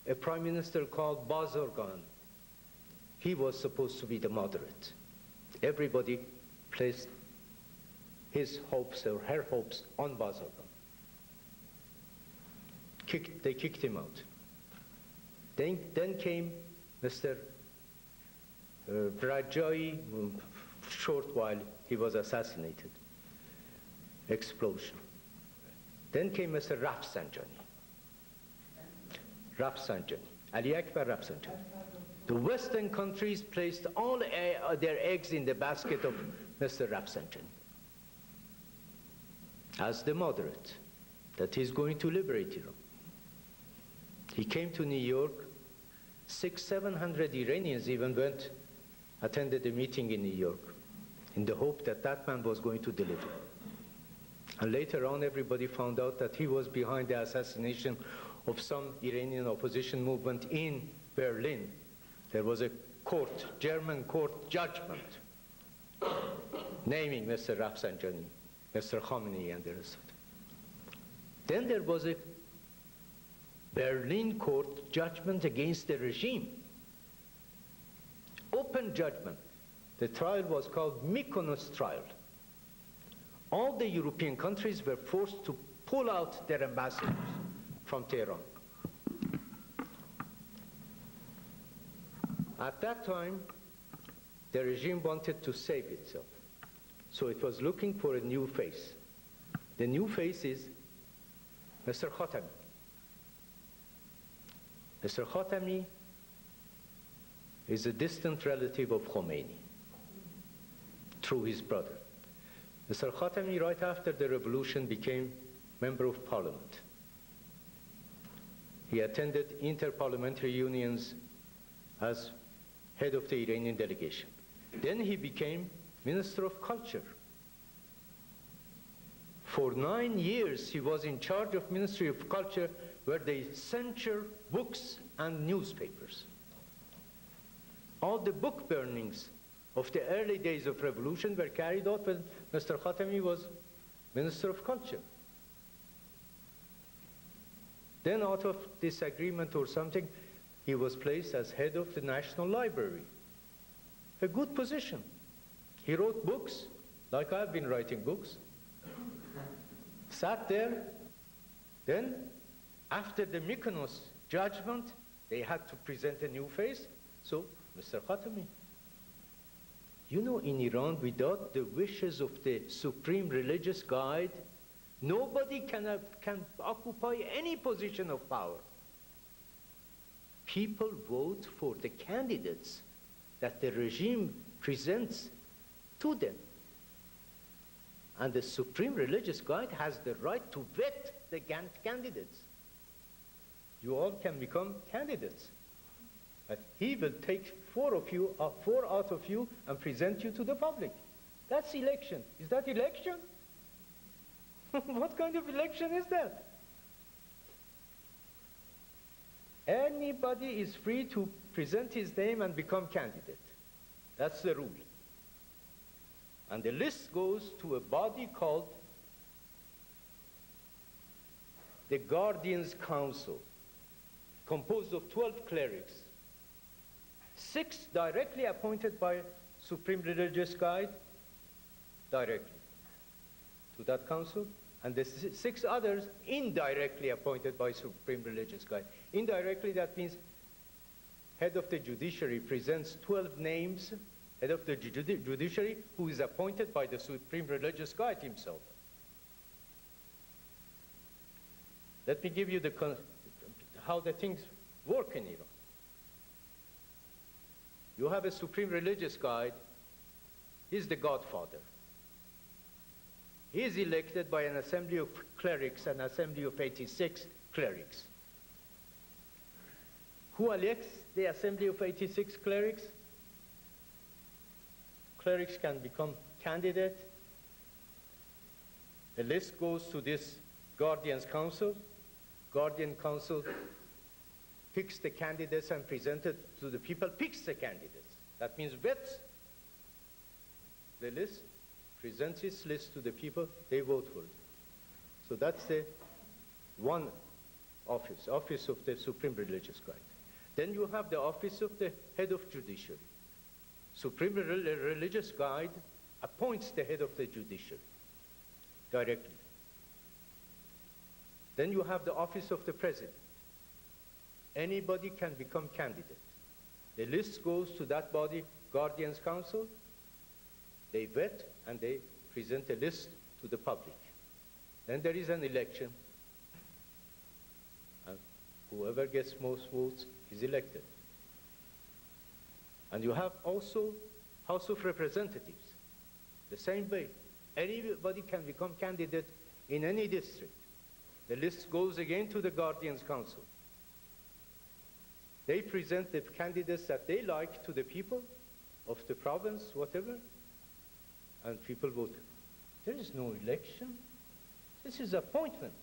a prime minister called Bazargan, he was supposed to be the moderate. Everybody placed his hopes or her hopes on Bazargan. They kicked him out. Then came Mr. Rajai, short while he was assassinated. Explosion. Then came Mr. Rafsanjani. Ali Akbar Rafsanjani. The Western countries placed all their eggs in the basket of Mr. Rafsanjani as the moderate, that he's going to liberate Iran. He came to New York. 600-700 Iranians even attended a meeting in New York in the hope that that man was going to deliver. And later on, everybody found out that he was behind the assassination of some Iranian opposition movement in Berlin. There was a court, German court judgment, naming Mr. Rafsanjani, Mr. Khamenei, and the rest of it. Then there was a Berlin court judgment against the regime. Open judgment. The trial was called Mykonos trial. All the European countries were forced to pull out their ambassadors from Tehran. At that time, the regime wanted to save itself. So it was looking for a new face. The new face is Mr. Khatami. Mr. Khatami is a distant relative of Khomeini through his brother. Mr. Khatami, right after the revolution, became member of parliament. He attended inter-parliamentary unions as head of the Iranian delegation. Then he became Minister of Culture. For 9 years, he was in charge of Ministry of Culture, where they censure books and newspapers. All the book burnings of the early days of revolution were carried out when Mr. Khatami was Minister of Culture. Then out of disagreement or something, he was placed as head of the National Library. A good position. He wrote books, like I've been writing books. Sat there. Then, after the Mykonos judgment, they had to present a new face. So, Mr. Khatami. You know, in Iran, without the wishes of the Supreme Religious Guide, nobody can occupy any position of power. People vote for the candidates that the regime presents to them. And the Supreme Religious Guide has the right to vet the candidates. You all can become candidates. But he will take four out of you and present you to the public. That's election. Is that election? What kind of election is that? Anybody is free to present his name and become candidate. That's the rule. And the list goes to a body called the Guardians Council, composed of 12 clerics, 6 directly appointed by Supreme Religious Guide, directly to that council, and the 6 others indirectly appointed by Supreme Religious Guide. Indirectly, that means head of the judiciary presents 12 names, head of the judiciary, who is appointed by the Supreme Religious Guide himself. Let me give you how the things work in Iran. You have a Supreme Religious Guide. He's the godfather. He is elected by an assembly of clerics, an assembly of 86 clerics, Who elects the Assembly of 86 clerics? Clerics can become candidate. The list goes to this Guardians Council. Guardian Council picks the candidates and presents it to the people, picks the candidates. That means vets the list, presents its list to the people, they vote for it. So that's the one office of the Supreme Religious Guide. Then you have the office of the head of judiciary. Supreme Religious Guide appoints the head of the judiciary directly. Then you have the office of the president. Anybody can become candidate. The list goes to that body, Guardians Council. They vet and they present a list to the public. Then there is an election. And whoever gets most votes is elected. And you have also House of Representatives. The same way. Anybody can become candidate in any district. The list goes again to the Guardians Council. They present the candidates that they like to the people of the province, whatever, and people vote. There is no election. This is appointment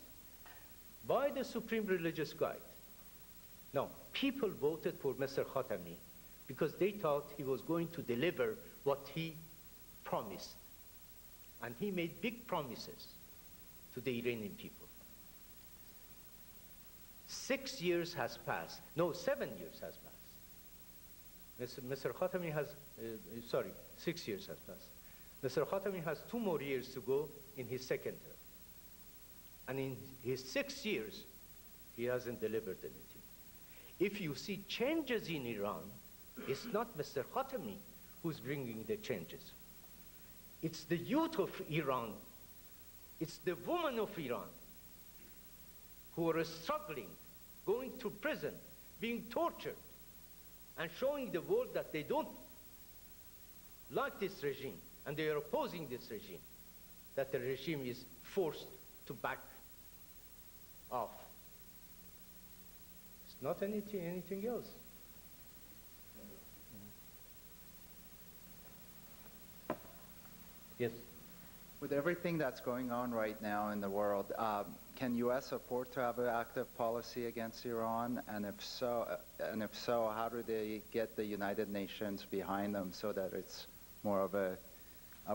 by the Supreme Religious Guide. Now, people voted for Mr. Khatami because they thought he was going to deliver what he promised. And he made big promises to the Iranian people. 6 years has passed. No, 7 years has passed. Mr. Khatami has, 6 years has passed. Mr. Khatami has 2 more years to go in his second term. And in his 6 years, he hasn't delivered anything. If you see changes in Iran, it's not Mr. Khatami who's bringing the changes. It's the youth of Iran. It's the women of Iran who are struggling, going to prison, being tortured, and showing the world that they don't like this regime, and they are opposing this regime, that the regime is forced to back off. It's not anything else. Yes. With everything that's going on right now in the world, can U.S. afford to have an active policy against Iran? And if so, how do they get the United Nations behind them so that it's more of a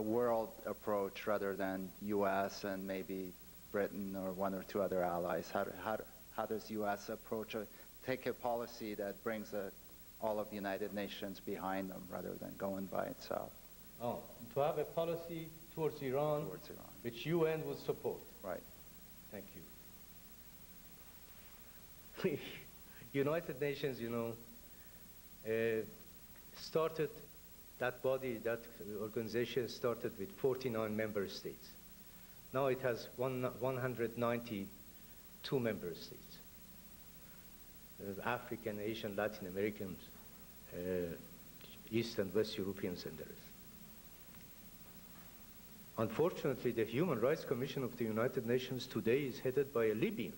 world approach rather than U.S. and maybe Britain or 1 or 2 other allies? How does U.S. take a policy that brings all of the United Nations behind them rather than going by itself? Oh, to have a policy towards Iran, which UN would support. Right. Thank you. United Nations, started, that body, that organization started with 49 member states. Now it has 192 member states. African, Asian, Latin Americans, East and West Europeans, and the rest. Unfortunately, the Human Rights Commission of the United Nations today is headed by a Libyan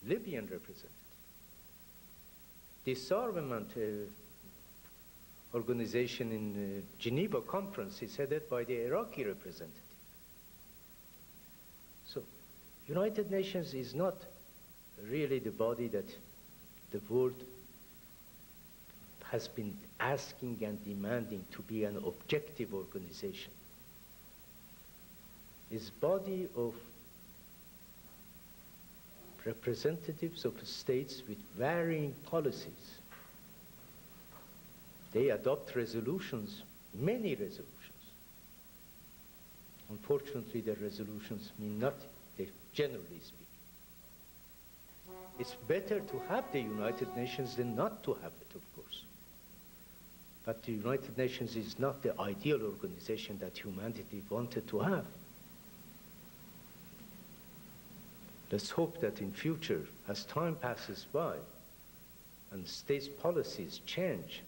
representative. Disarmament organization in Geneva Conference is headed by the Iraqi representative. So, United Nations is not really the body that the world has been asking and demanding to be an objective organization. Is body of representatives of states with varying policies. They adopt resolutions, many resolutions. Unfortunately, the resolutions mean nothing, generally speaking. It's better to have the United Nations than not to have it, of course. But the United Nations is not the ideal organization that humanity wanted to have. Let's hope that in future, as time passes by and states' policies change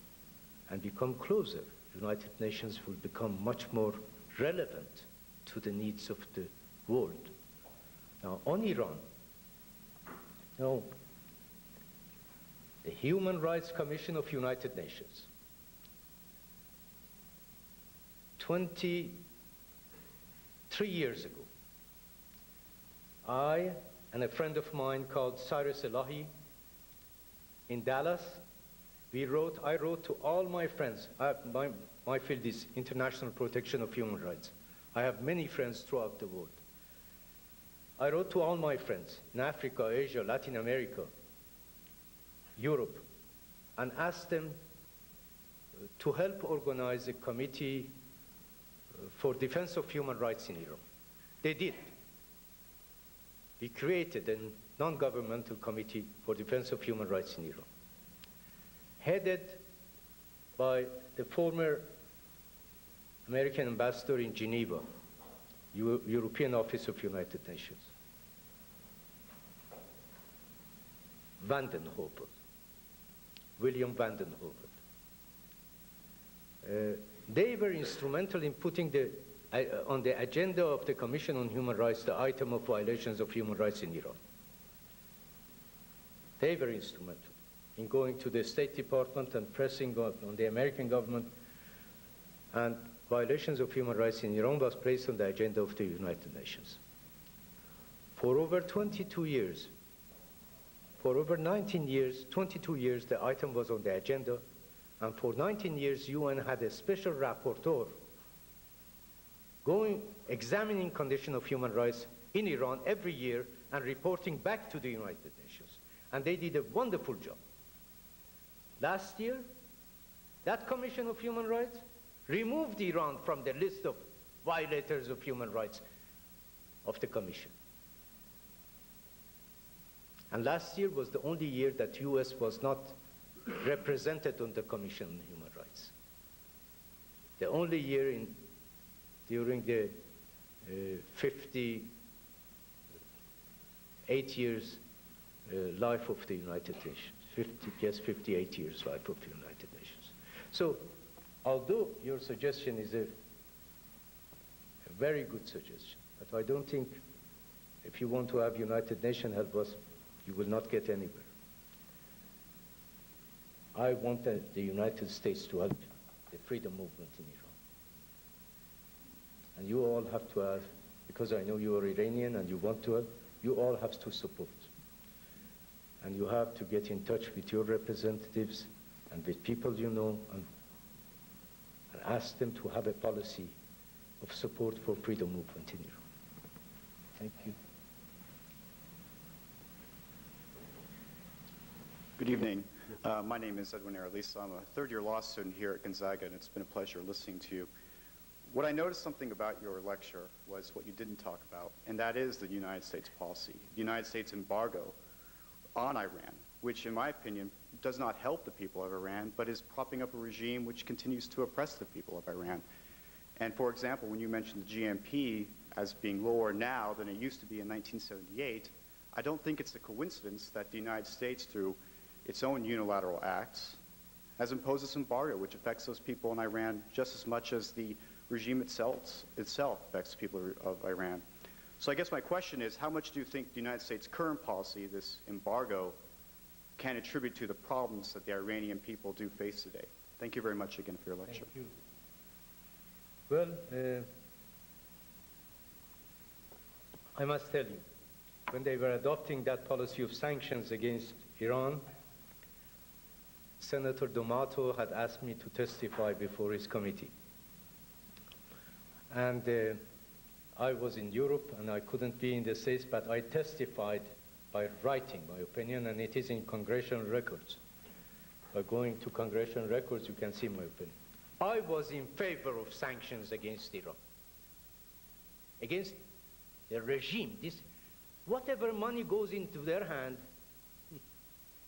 and become closer, United Nations will become much more relevant to the needs of the world. Now, on Iran, the Human Rights Commission of United Nations. 23 years ago, I and a friend of mine called Cyrus Elahi in Dallas, I wrote to all my friends. My field is international protection of human rights. I have many friends throughout the world. I wrote to all my friends in Africa, Asia, Latin America, Europe, and asked them to help organize a committee for defense of human rights in Iran. They did. We created a non-governmental committee for defense of human rights in Iran, headed by the former American ambassador in Geneva, European Office of United Nations, William Vanden Heuvel. They were instrumental in putting on the agenda of the Commission on Human Rights the item of violations of human rights in Iran. They were instrumental in going to the State Department and pressing on the American government, and violations of human rights in Iran was placed on the agenda of the United Nations. For over 22 years, for over 19 years, 22 years, the item was on the agenda, and for 19 years, UN had a special rapporteur examining condition of human rights in Iran every year and reporting back to the United Nations. And they did a wonderful job. Last year, that Commission of Human Rights removed Iran from the list of violators of human rights of the Commission. And last year was the only year that US was not represented on the Commission on Human Rights. The only year during the 58 years life of the United Nations, 58 years life of the United Nations. So, although your suggestion is a very good suggestion, but I don't think if you want to have United Nations help us, you will not get anywhere. I want the United States to help the freedom movement in Iran. And you all have to have, because I know you are Iranian and you want to help, you all have to support. And you have to get in touch with your representatives and with people you know and ask them to have a policy of support for freedom movement in Iran. Thank you. Good evening. My name is Edwin Aralisa. I'm a third-year law student here at Gonzaga, and it's been a pleasure listening to you. What I noticed something about your lecture was what you didn't talk about, and that is the United States policy, the United States embargo on Iran, which in my opinion does not help the people of Iran, but is propping up a regime which continues to oppress the people of Iran. And for example, when you mentioned the GMP as being lower now than it used to be in 1978, I don't think it's a coincidence that the United States, through its own unilateral acts, has imposed this embargo, which affects those people in Iran just as much as the regime itself affects the people of Iran. So I guess my question is, how much do you think the United States' current policy, this embargo, can attribute to the problems that the Iranian people do face today? Thank you very much again for your lecture. Thank you. Well, I must tell you, when they were adopting that policy of sanctions against Iran, Senator D'Amato had asked me to testify before his committee. And I was in Europe and I couldn't be in the States, but I testified by writing my opinion, and it is in congressional records. By going to congressional records, you can see my opinion. I was in favor of sanctions against Iran, against the regime. Whatever money goes into their hand,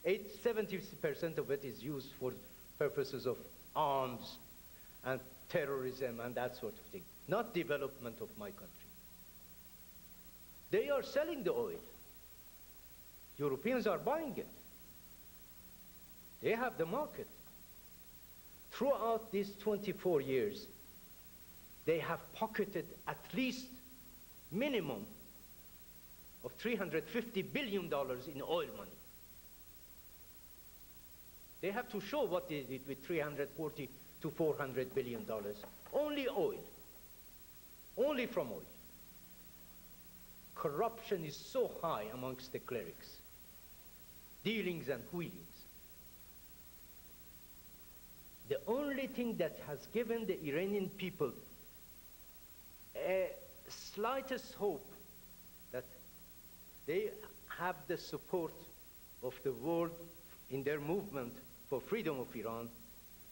70% of it is used for purposes of arms and terrorism and that sort of thing, not development of my country. They are selling the oil. Europeans are buying it. They have the market. Throughout these 24 years, they have pocketed at least minimum of $350 billion in oil money. They have to show what they did with $340 to $400 billion. Only oil. Only from oil. Corruption is so high amongst the clerics. Dealings and wheelings. The only thing that has given the Iranian people a slightest hope that they have the support of the world in their movement for freedom of Iran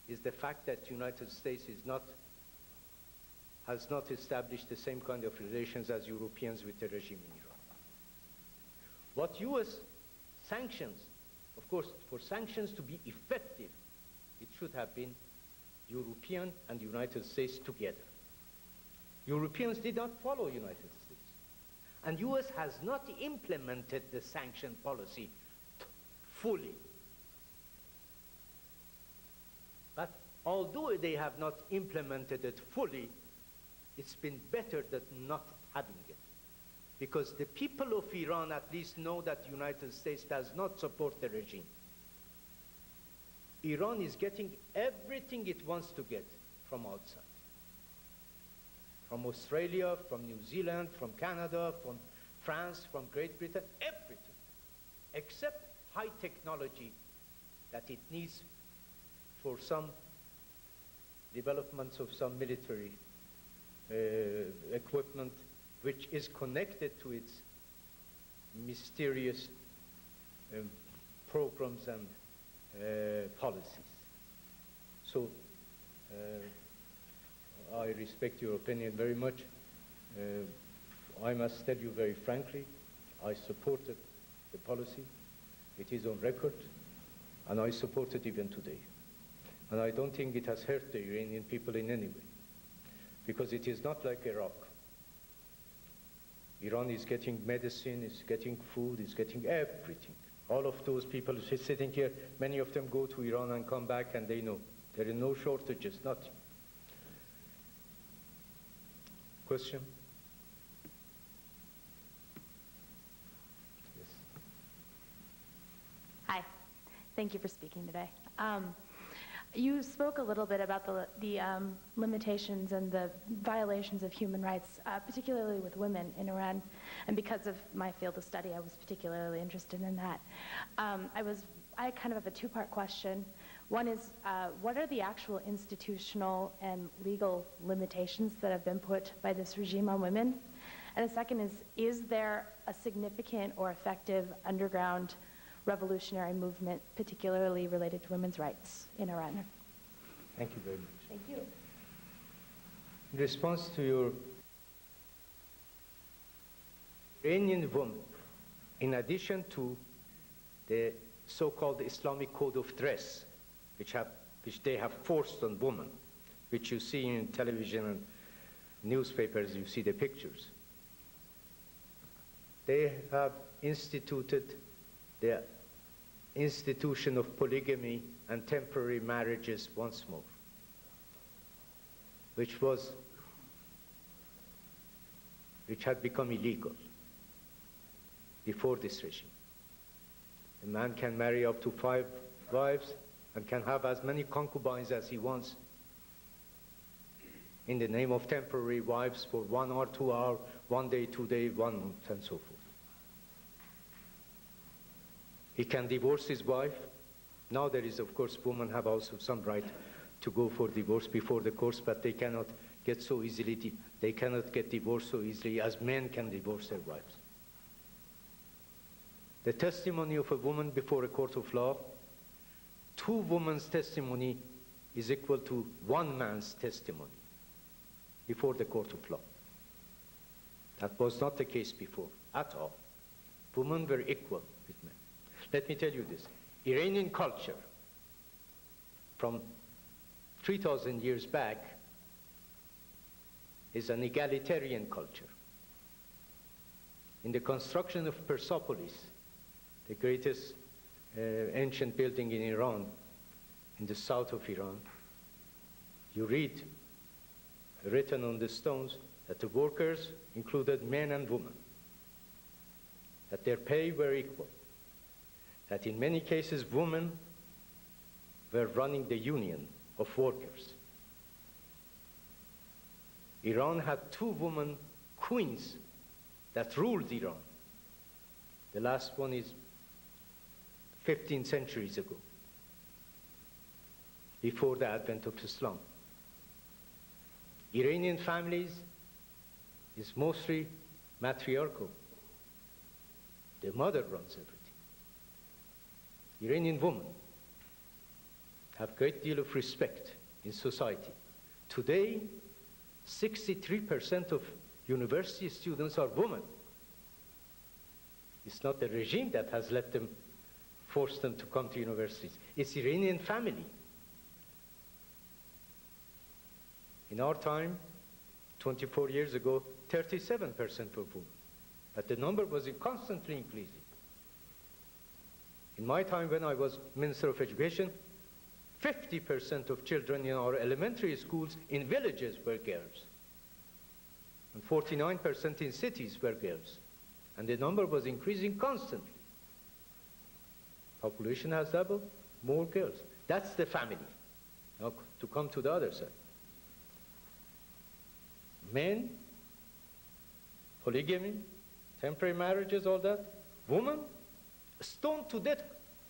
is the fact that the United States has not established the same kind of relations as Europeans with the regime in Iran. What U.S. sanctions, of course, for sanctions to be effective, it should have been European and United States together. Europeans did not follow United States. And U.S. has not implemented the sanction policy fully. But although they have not implemented it fully, it's been better than not having it. Because the people of Iran at least know that the United States does not support the regime. Iran is getting everything it wants to get from outside. From Australia, from New Zealand, from Canada, from France, from Great Britain, everything. Except high technology that it needs for some developments of some military equipment which is connected to its mysterious programs and policies. So I respect your opinion very much. I must tell you very frankly, I supported the policy. It is on record, and I support it even today. And I don't think it has hurt the Iranian people in any way, because it is not like Iraq. Iran is getting medicine, is getting food, is getting everything. All of those people sitting here, many of them go to Iran and come back, and they know there are no shortages, nothing. Question? Yes. Hi. Thank you for speaking today. You spoke a little bit about the limitations and the violations of human rights, particularly with women in Iran. And because of my field of study, I was particularly interested in that. I kind of have a two-part question. One is, what are the actual institutional and legal limitations that have been put by this regime on women? And the second is there a significant or effective underground revolutionary movement, particularly related to women's rights in Iran? Thank you very much. Thank you. In response to your Iranian woman, in addition to the so-called Islamic code of dress, which they have forced on women, which you see in television and newspapers, you see the pictures. They have instituted the institution of polygamy and temporary marriages once more, which had become illegal before this regime. A man can marry up to 5 wives and can have as many concubines as he wants in the name of temporary wives for 1 hour, 2 hours, 1 day, 2 days, 1 month, and so forth. He can divorce his wife. Now there is, of course, women have also some right to go for divorce before the courts, but they cannot get so easily, they cannot get divorced so easily as men can divorce their wives. The testimony of a woman before a court of law, 2 women's testimony is equal to 1 man's testimony before the court of law. That was not the case before, at all. Women were equal with men. Let me tell you this. Iranian culture, from 3,000 years back, is an egalitarian culture. In the construction of Persepolis, the greatest ancient building in Iran, in the south of Iran, you read written on the stones that the workers included men and women, that their pay were equal, that in many cases women were running the union of workers. Iran had 2 women queens that ruled Iran. The last one is 15 centuries ago, before the advent of Islam. Iranian families is mostly matriarchal. The mother runs everything. Iranian women have great deal of respect in society. Today, 63% of university students are women. It's not the regime that has let them, forced them to come to universities. It's Iranian family. In our time, 24 years ago, 37% were women. But the number was constantly increasing. In my time when I was Minister of Education, 50% of children in our elementary schools in villages were girls. And 49% in cities were girls. And the number was increasing constantly. Population has doubled, more girls. That's the family. Now, to come to the other side. Men, polygamy, temporary marriages, all that. Women, stoned to death.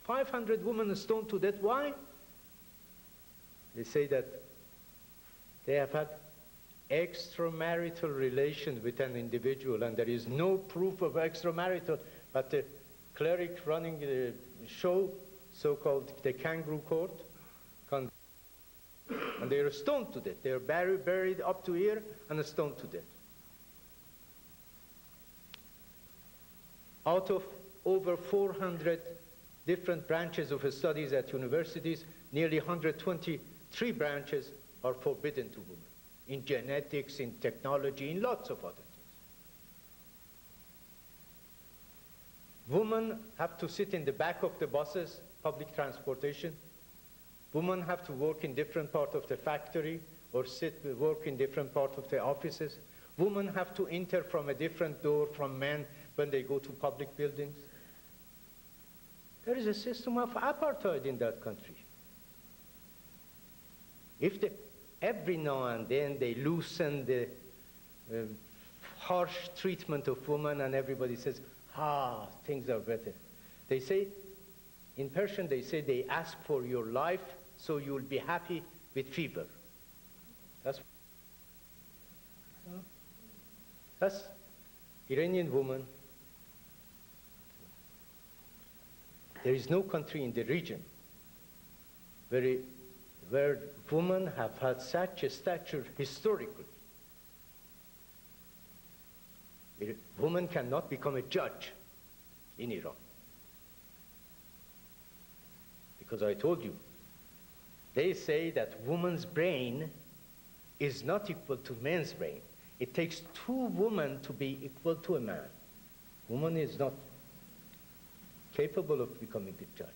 500 women stoned to death. Why? They say that they have had extramarital relation with an individual, and there is no proof of extramarital, but the cleric running the show, so-called the kangaroo court, and they are stoned to death. They are buried up to here and stoned to death. Out of over 400 different branches of studies at universities, nearly 123 branches are forbidden to women, in genetics, in technology, in lots of other things. Women have to sit in the back of the buses, public transportation. Women have to work in different parts of the factory or work in different parts of the offices. Women have to enter from a different door from men when they go to public buildings. There is a system of apartheid in that country. If every now and then they loosen the harsh treatment of women and everybody says, things are better. They say, in Persian, they say they ask for your life so you'll be happy with fever. That's Iranian woman. There is no country in the region where women have had such a stature historically. Women cannot become a judge in Iran. Because I told you, they say that woman's brain is not equal to man's brain. It takes 2 women to be equal to a man. Woman is not capable of becoming a judge.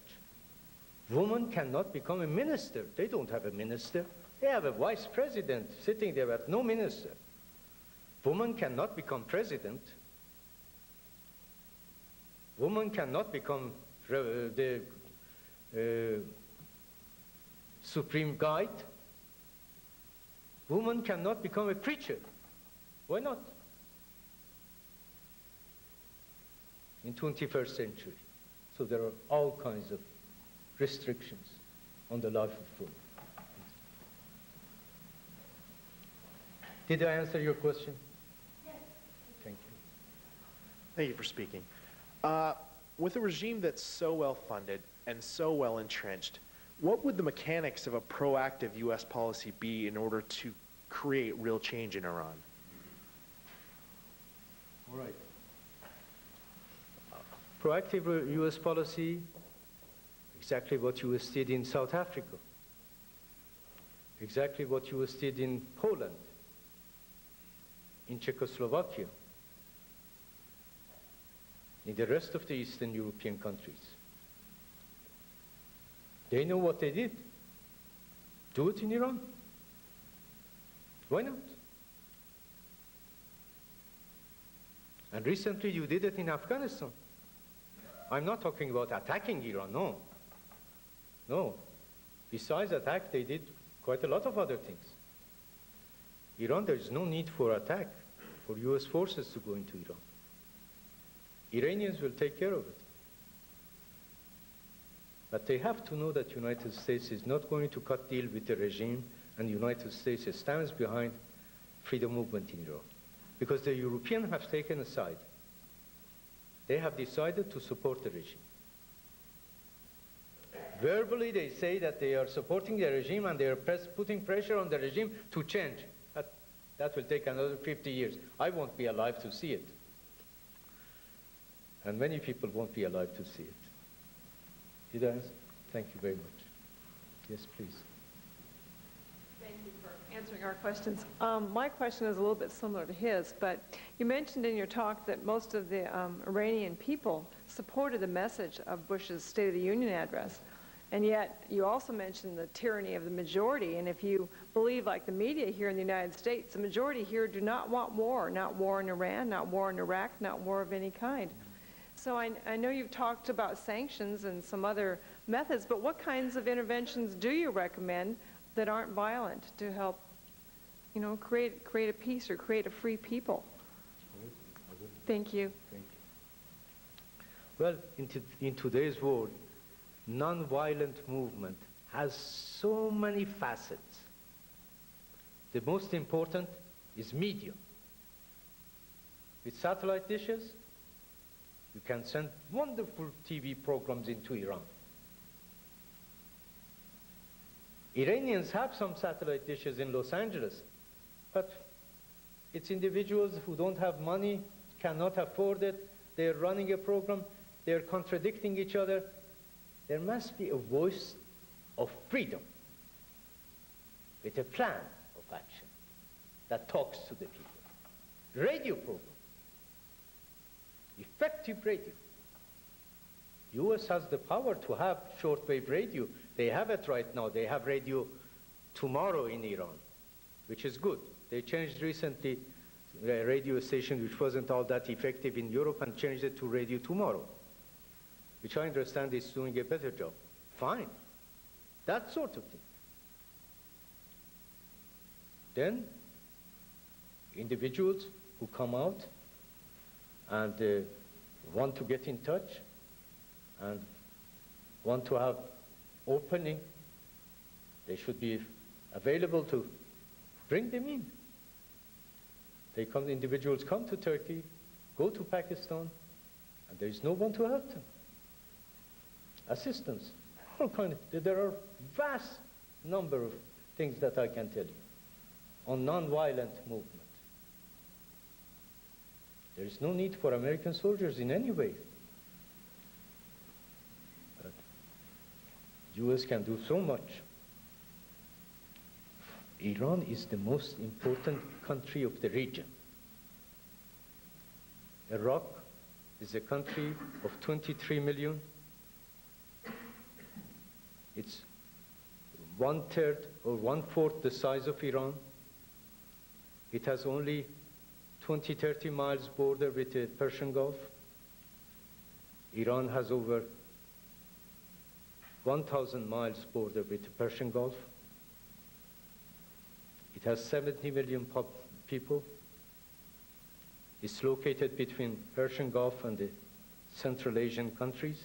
Women cannot become a minister. They don't have a minister. They have a vice president sitting there, but no minister. Woman cannot become president. Woman cannot become the supreme guide. Woman cannot become a preacher. Why not? In 21st century. So there are all kinds of restrictions on the life of women. Did I answer your question? Yes. Thank you. Thank you for speaking. With a regime that's so well funded and so well entrenched, what would the mechanics of a proactive U.S. policy be in order to create real change in Iran? All right. Proactive U.S. policy, exactly what U.S. did in South Africa, exactly what U.S. did in Poland, in Czechoslovakia, in the rest of the Eastern European countries. They know what they did. Do it in Iran. Why not? And recently you did it in Afghanistan. I'm not talking about attacking Iran, no. No. Besides attack, they did quite a lot of other things. Iran, there is no need for attack, for US forces to go into Iran. Iranians will take care of it. But they have to know that United States is not going to cut deal with the regime, and United States stands behind freedom movement in Iran. Because the Europeans have taken a side. They have decided to support the regime. Verbally, they say that they are supporting the regime and they are putting pressure on the regime to change. That will take another 50 years. I won't be alive to see it. And many people won't be alive to see it. Did I answer? Thank you very much. Yes, please. Thank you for answering our questions. My question is a little bit similar to his, but you mentioned in your talk that most of the Iranian people supported the message of Bush's State of the Union address. And yet, you also mentioned the tyranny of the majority, and if you believe, like the media here in the United States, the majority here do not want war, not war in Iran, not war in Iraq, not war of any kind. So I know you've talked about sanctions and some other methods, but what kinds of interventions do you recommend that aren't violent to help, you know, create a peace or create a free people? Thank you. Thank you. Well, in today's world, non-violent movement has so many facets. The most important is media. With satellite dishes, you can send wonderful TV programs into Iran. Iranians have some satellite dishes in Los Angeles, but it's individuals who don't have money, cannot afford it, they're running a program, they're contradicting each other. There must be a voice of freedom with a plan of action that talks to the people. Radio program, effective radio. US has the power to have shortwave radio. They have it right now. They have radio tomorrow in Iran, which is good. They changed recently a radio station which wasn't all that effective in Europe and changed it to Radio Tomorrow, which I understand is doing a better job. Fine. That sort of thing. Then, individuals who come out and want to get in touch and want to have opening, they should be available to bring them in. Individuals come to Turkey, go to Pakistan, and there is no one to help them. Assistance, all kind of, there are vast number of things that I can tell you on non-violent movement. There is no need for American soldiers in any way. But US can do so much. Iran is the most important country of the region. Iraq is a country of 23 million. It's 1/3 or 1/4 the size of Iran. It has only 20-30 miles border with the Persian Gulf. Iran has over 1,000 miles border with the Persian Gulf. It has 70 million people. It's located between Persian Gulf and the Central Asian countries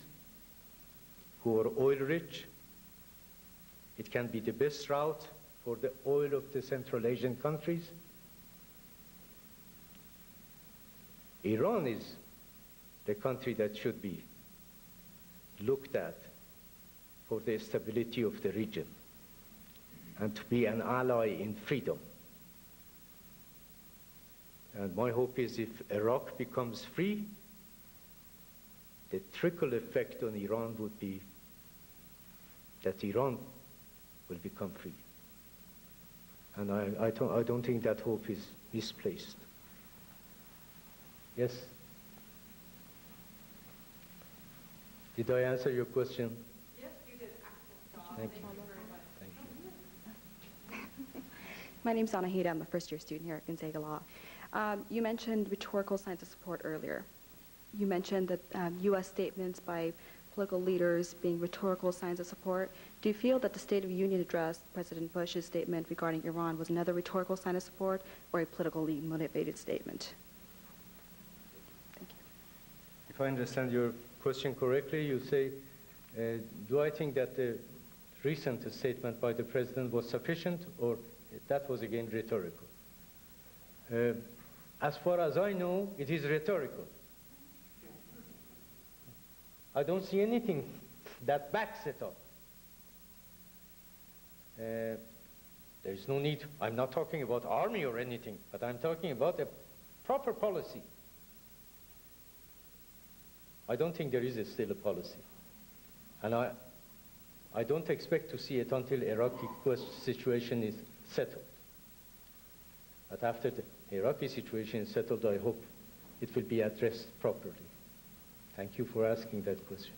who are oil rich. It can be the best route for the oil of the Central Asian countries. Iran is the country that should be looked at for the stability of the region and to be an ally in freedom. And my hope is if Iraq becomes free, the trickle effect on Iran would be that Iran will become free. And I don't think that hope is misplaced. Yes? Did I answer your question? Yes, you did. Excellent job. Thank you. Very much. Thank you. My name's Anahita. I'm a first-year student here at Gonzaga Law. You mentioned rhetorical signs of support earlier. You mentioned that U.S. statements by political leaders being rhetorical signs of support, do you feel that the State of the Union address, President Bush's statement regarding Iran, was another rhetorical sign of support or a politically motivated statement? Thank you. If I understand your question correctly, you say, do I think that the recent statement by the President was sufficient, or that was again rhetorical? As far as I know, it is rhetorical. I don't see anything that backs it up. There is no need, I'm not talking about army or anything, but I'm talking about a proper policy. I don't think there is still a policy. And I don't expect to see it until Iraqi situation is settled. But after the Iraqi situation is settled, I hope it will be addressed properly. Thank you for asking that question.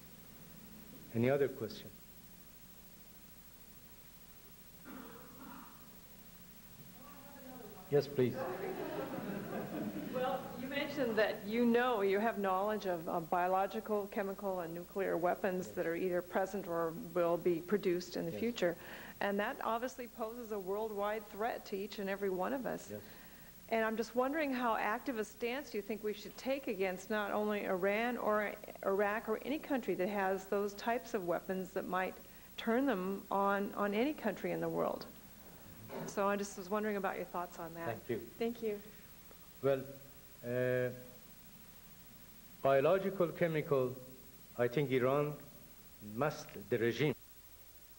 Any other question? Yes, please. Well, you mentioned that you have knowledge of biological, chemical, and nuclear weapons that are either present or will be produced in the future. And that obviously poses a worldwide threat to each and every one of us. Yes. And I'm just wondering how active a stance you think we should take against not only Iran or Iraq or any country that has those types of weapons that might turn them on any country in the world. So I just was wondering about your thoughts on that. Thank you. Thank you. Well, biological, chemical, I think Iran must, the regime,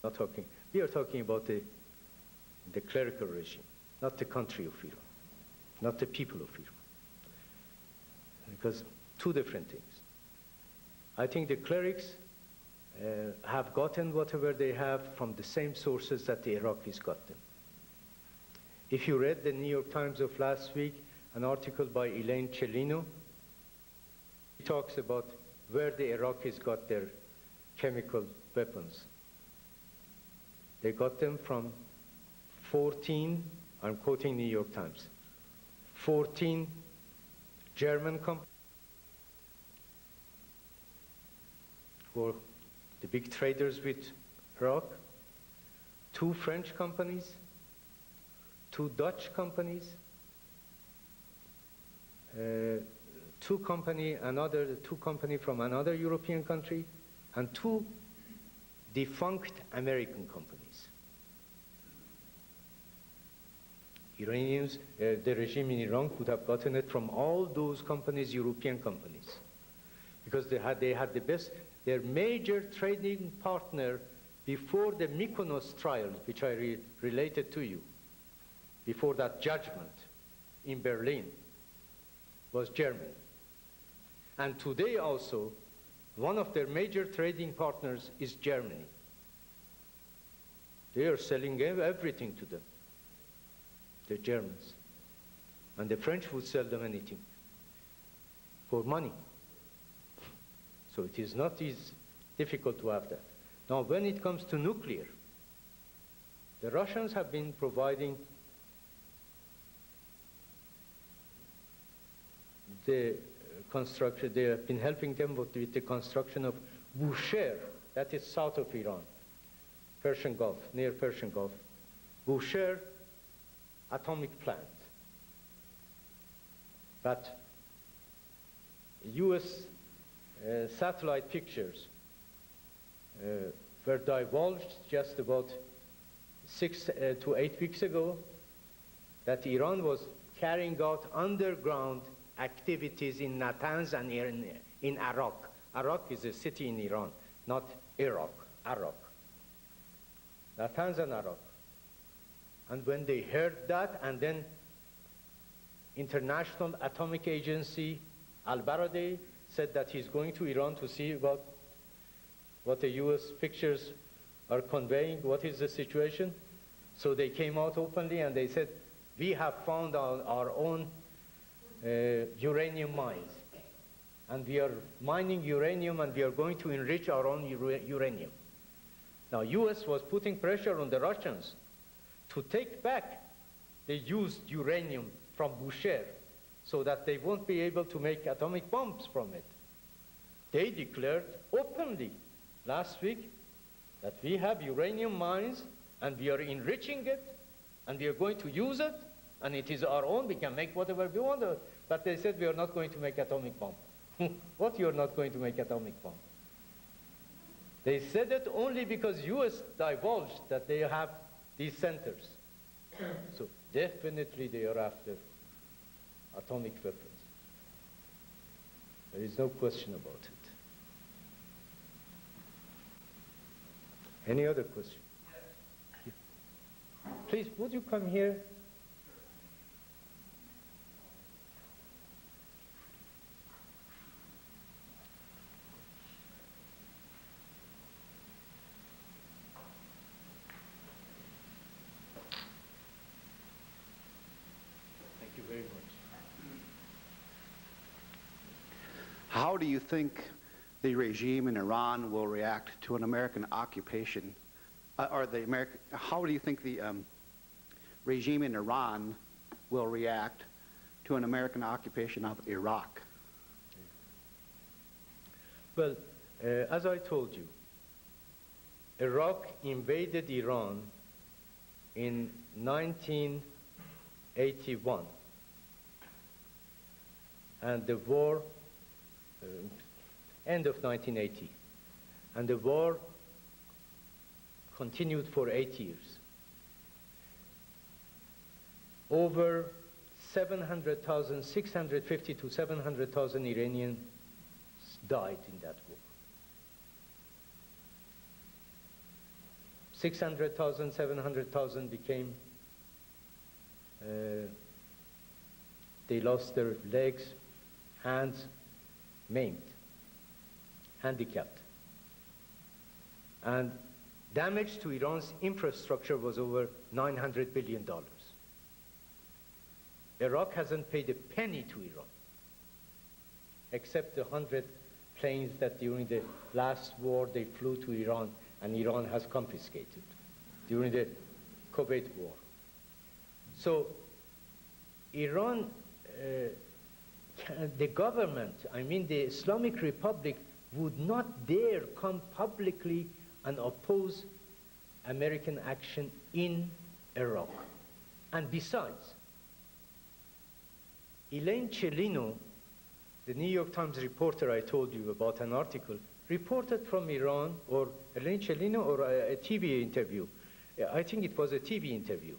not talking, we are talking about the clerical regime, not the country of Iran, not the people of Iran. Because two different things. I think the clerics have gotten whatever they have from the same sources that the Iraqis got them. If you read the New York Times of last week, an article by Elaine Cellino, he talks about where the Iraqis got their chemical weapons. They got them from 14, I'm quoting New York Times, 14 German companies who are the big traders with Iraq, 2 French companies, 2 Dutch companies, 2 company from another European country, and 2 defunct American companies. Iranians, the regime in Iran could have gotten it from all those companies, European companies, because they had the best, their major trading partner before the Mykonos trial, which I related to you, before that judgment in Berlin, was Germany. And today also, one of their major trading partners is Germany. They are selling everything to them, the Germans. And the French would sell them anything for money. So it is not as difficult to have that. Now, when it comes to nuclear, the Russians have been providing the construction, they have been helping them with the construction of Bushehr, that is south of Iran, Persian Gulf, near Persian Gulf. Bushehr atomic plant. But US satellite pictures were divulged just about 6 to 8 weeks ago that Iran was carrying out underground activities in Natanz and in Arak. Arak is a city in Iran, not Iraq, Arak. Natanz and Arak. And when they heard that, and then International Atomic Agency, Al-Baradei, said that he's going to Iran to see about what the US pictures are conveying, what is the situation. So they came out openly and they said, we have found our own uranium mines. And we are mining uranium and we are going to enrich our own uranium. Now, US was putting pressure on the Russians to take back the used uranium from Bushehr so that they won't be able to make atomic bombs from it. They declared openly last week that we have uranium mines and we are enriching it and we are going to use it and it is our own, we can make whatever we want. But they said we are not going to make atomic bomb. What, you are not going to make atomic bomb? They said it only because US divulged that they have these centers. So definitely they are after atomic weapons. There is no question about it. Any other question? Yes. Please, would you come here? Thank you very much. How do you think the regime in Iran will react to an American occupation, how do you think the regime in Iran will react to an American occupation of Iraq? Well, as I told you, Iraq invaded Iran in 1981, and the war, end of 1980, and the war continued for 8 years. Over 700,000, 650 to 700,000 Iranians died in that war. 600,000, 700,000 became, they lost their legs, hands, maimed, handicapped. And damage to Iran's infrastructure was over $900 billion. Iraq hasn't paid a penny to Iran, except the 100 planes that during the last war they flew to Iran and Iran has confiscated during the Kuwait war. So Iran, the government, I mean the Islamic Republic, would not dare come publicly and oppose American action in Iraq. And besides, Elaine Cellino, the New York Times reporter I told you about an article, reported from Iran, or Elaine Cellino, or a TV interview. I think it was a TV interview,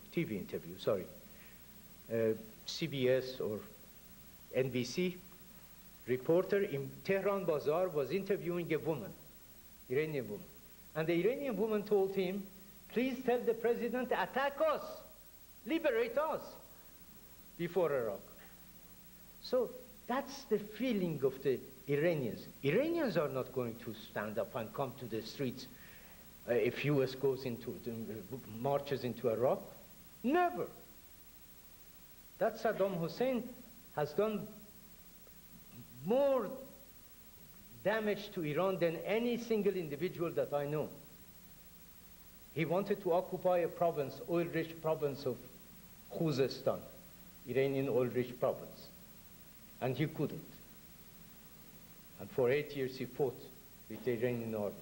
sorry. CBS or NBC reporter in Tehran Bazaar was interviewing a woman, Iranian woman. And the Iranian woman told him, please tell the president, attack us, liberate us before Iraq. So that's the feeling of the Iranians. Iranians are not going to stand up and come to the streets if US goes marches into Iraq. Never. That Saddam Hussein has done more damage to Iran than any single individual that I know. He wanted to occupy a province, oil-rich province of Khuzestan, Iranian oil-rich province, and he couldn't. And for 8 years he fought with the Iranian army.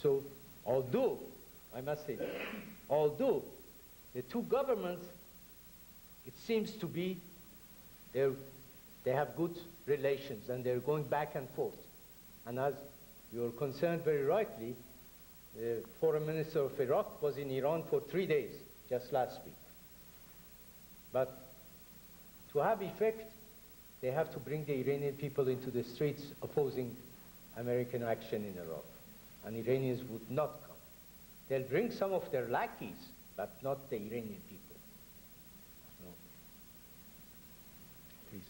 So although, I must say, although the two governments, it seems to be, they have good relations and they're going back and forth. And as you're concerned very rightly, the foreign minister of Iraq was in Iran for 3 days, just last week. But to have effect, they have to bring the Iranian people into the streets opposing American action in Iraq. And Iranians would not come. They'll bring some of their lackeys, but not the Iranian people. No. Please.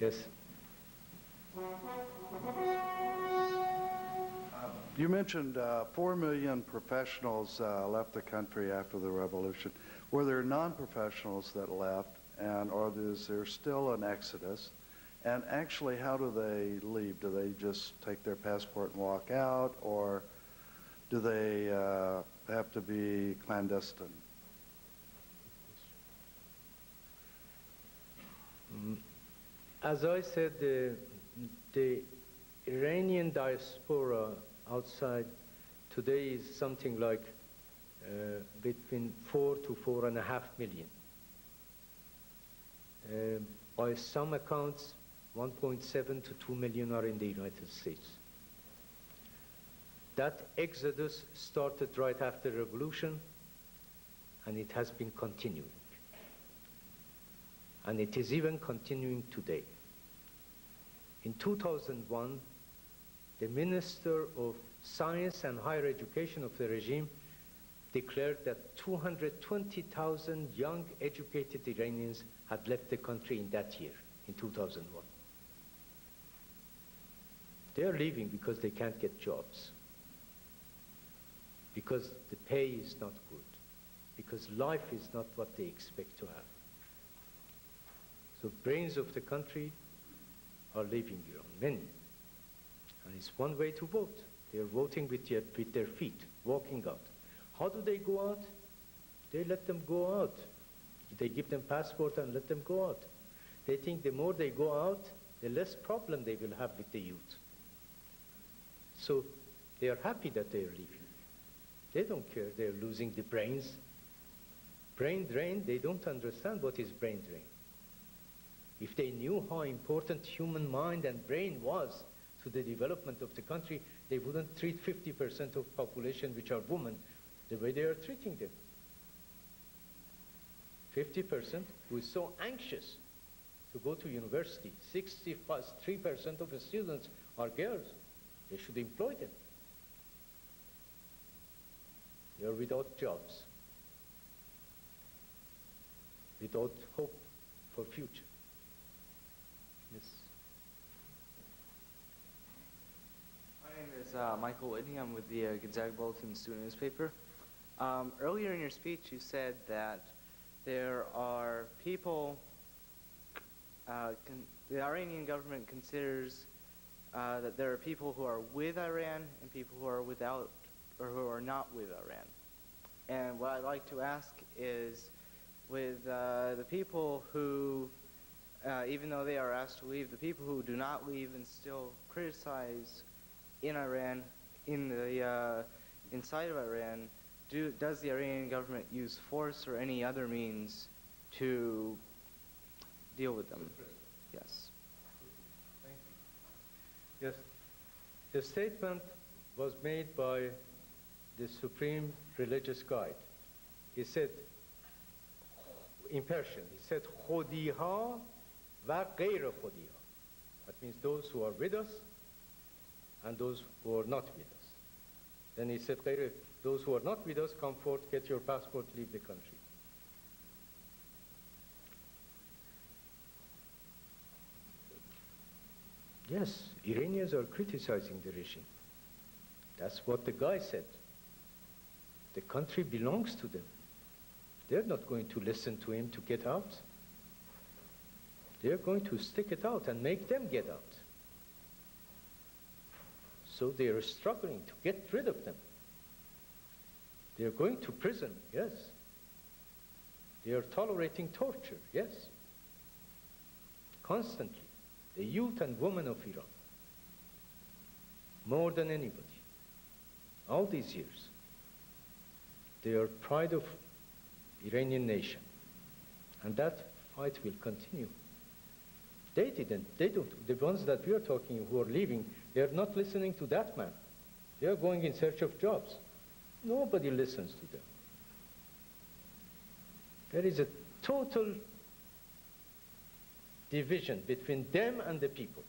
Yes. You mentioned 4 million professionals left the country after the revolution. Were there non-professionals that left, and is there still an exodus? And actually, how do they leave? Do they just take their passport and walk out, or do they have to be clandestine? As I said, The Iranian diaspora outside today is something like between 4 to 4.5 million. By some accounts, 1.7 to 2 million are in the United States. That exodus started right after the revolution, and it has been continuing. And it is even continuing today. In 2001, the Minister of Science and Higher Education of the regime declared that 220,000 young educated Iranians had left the country in that year, in 2001. They are leaving because they can't get jobs, because the pay is not good, because life is not what they expect to have. So brains of the country are leaving Iran, many. And it's one way to vote. They are voting with their feet, walking out. How do they go out? They let them go out. They give them passport and let them go out. They think the more they go out, the less problem they will have with the youth. So they are happy that they are leaving. They don't care they are losing the brains. Brain drain, they don't understand what is brain drain. If they knew how important human mind and brain was to the development of the country, they wouldn't treat 50% of population, which are women, the way they are treating them. 50% who is so anxious to go to university. 63% of the students are girls. They should employ them. They are without jobs, without hope for future. Yes. My name is Michael Whitney. I'm with the Gonzaga Bulletin student newspaper. Earlier in your speech, you said that there are people, the Iranian government considers that there are people who are with Iran and people who are without, or who are not with Iran. And what I'd like to ask is, with the people who, even though they are asked to leave, the people who do not leave and still criticize in Iran, inside of Iran, does the Iranian government use force or any other means to deal with them? Yes. Thank you. Yes. The statement was made by the Supreme Religious Guide. He said, in Persian, he said, Khodiha va ghayr khodiha. That means those who are with us and those who are not with us. Then he said, those who are not with us, come forth, get your passport, leave the country. Yes, Iranians are criticizing the regime. That's what the guy said. The country belongs to them. They're not going to listen to him to get out. They're going to stick it out and make them get out. So they are struggling to get rid of them. They are going to prison, yes. They are tolerating torture, yes. Constantly. The youth and women of Iran. More than anybody. All these years. They are pride of Iranian nation. And that fight will continue. They don't. The ones that we are talking who are leaving, they are not listening to that man. They are going in search of jobs. Nobody listens to them. There is a total division between them and the people.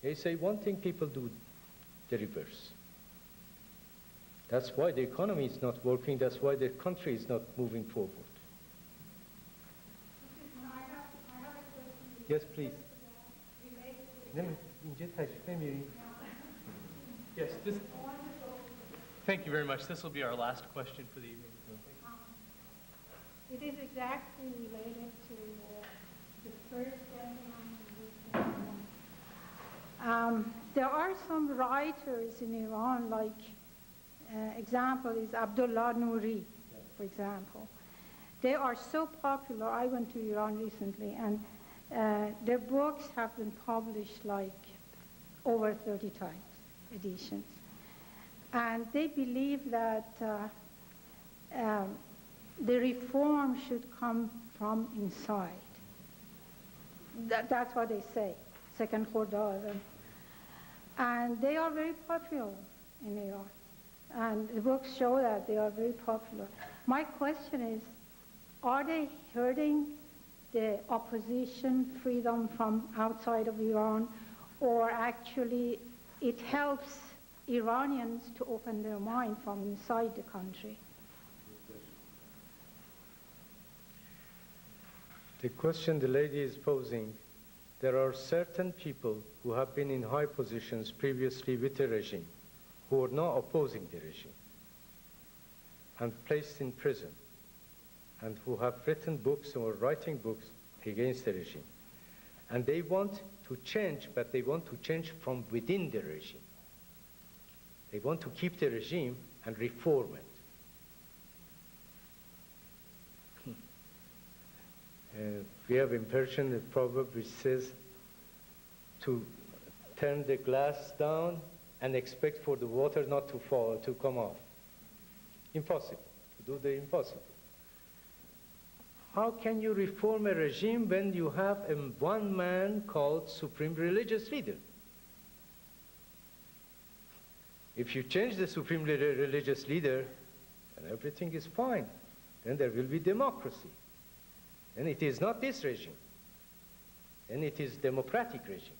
They say one thing, people do the reverse. That's why the economy is not working. That's why the country is not moving forward. Yes, please. Yes, thank you very much. This will be our last question for the evening. It is exactly related to the first gentleman. There are some writers in Iran, like example is Abdullah Nouri, for example. They are so popular. I went to Iran recently, and Their books have been published like over 30 times, editions. And they believe that the reform should come from inside. That's what they say, Second Khordad. And they are very popular in Iran. And the books show that they are very popular. My question is, are they hurting the opposition freedom from outside of Iran, or actually it helps Iranians to open their mind from inside the country? The question the lady is posing, there are certain people who have been in high positions previously with the regime, who are now opposing the regime, and placed in prison, and who have written books or writing books against the regime. And they want to change, but they want to change from within the regime. They want to keep the regime and reform it. We have in Persian a proverb which says to turn the glass down and expect for the water not to fall, to come off. Impossible, to do the impossible. How can you reform a regime when you have one man called Supreme Religious Leader? If you change the Supreme Religious Leader, then everything is fine. Then there will be democracy. Then it is not this regime. Then it is democratic regime.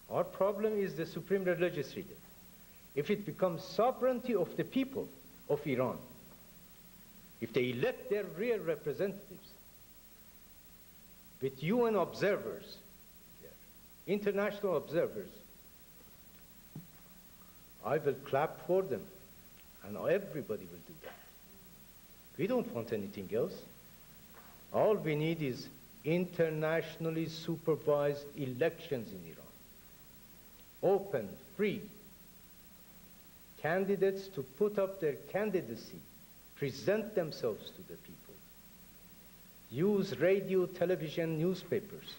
Our problem is the Supreme Religious Leader. If it becomes sovereignty of the people of Iran, if they elect their real representatives with UN observers, international observers, I will clap for them, and everybody will do that. We don't want anything else. All we need is internationally supervised elections in Iran. Open, free. Candidates to put up their candidacy, present themselves to the people. Use radio, television, newspapers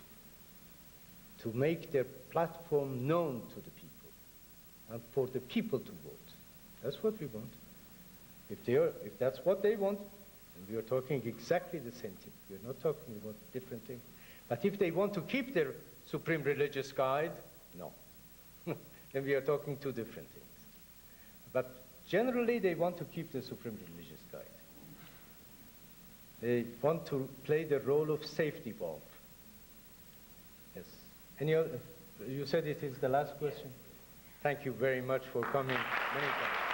to make their platform known to the people and for the people to vote. That's what we want. If that's what they want, then we are talking exactly the same thing. We are not talking about different things. But if they want to keep their Supreme Religious Guide, no. Then we are talking two different things. But generally, they want to keep the Supreme Religious Guide. They want to play the role of safety valve. Yes. Any other? You said it is the last question? Thank you very much for coming. Many thanks.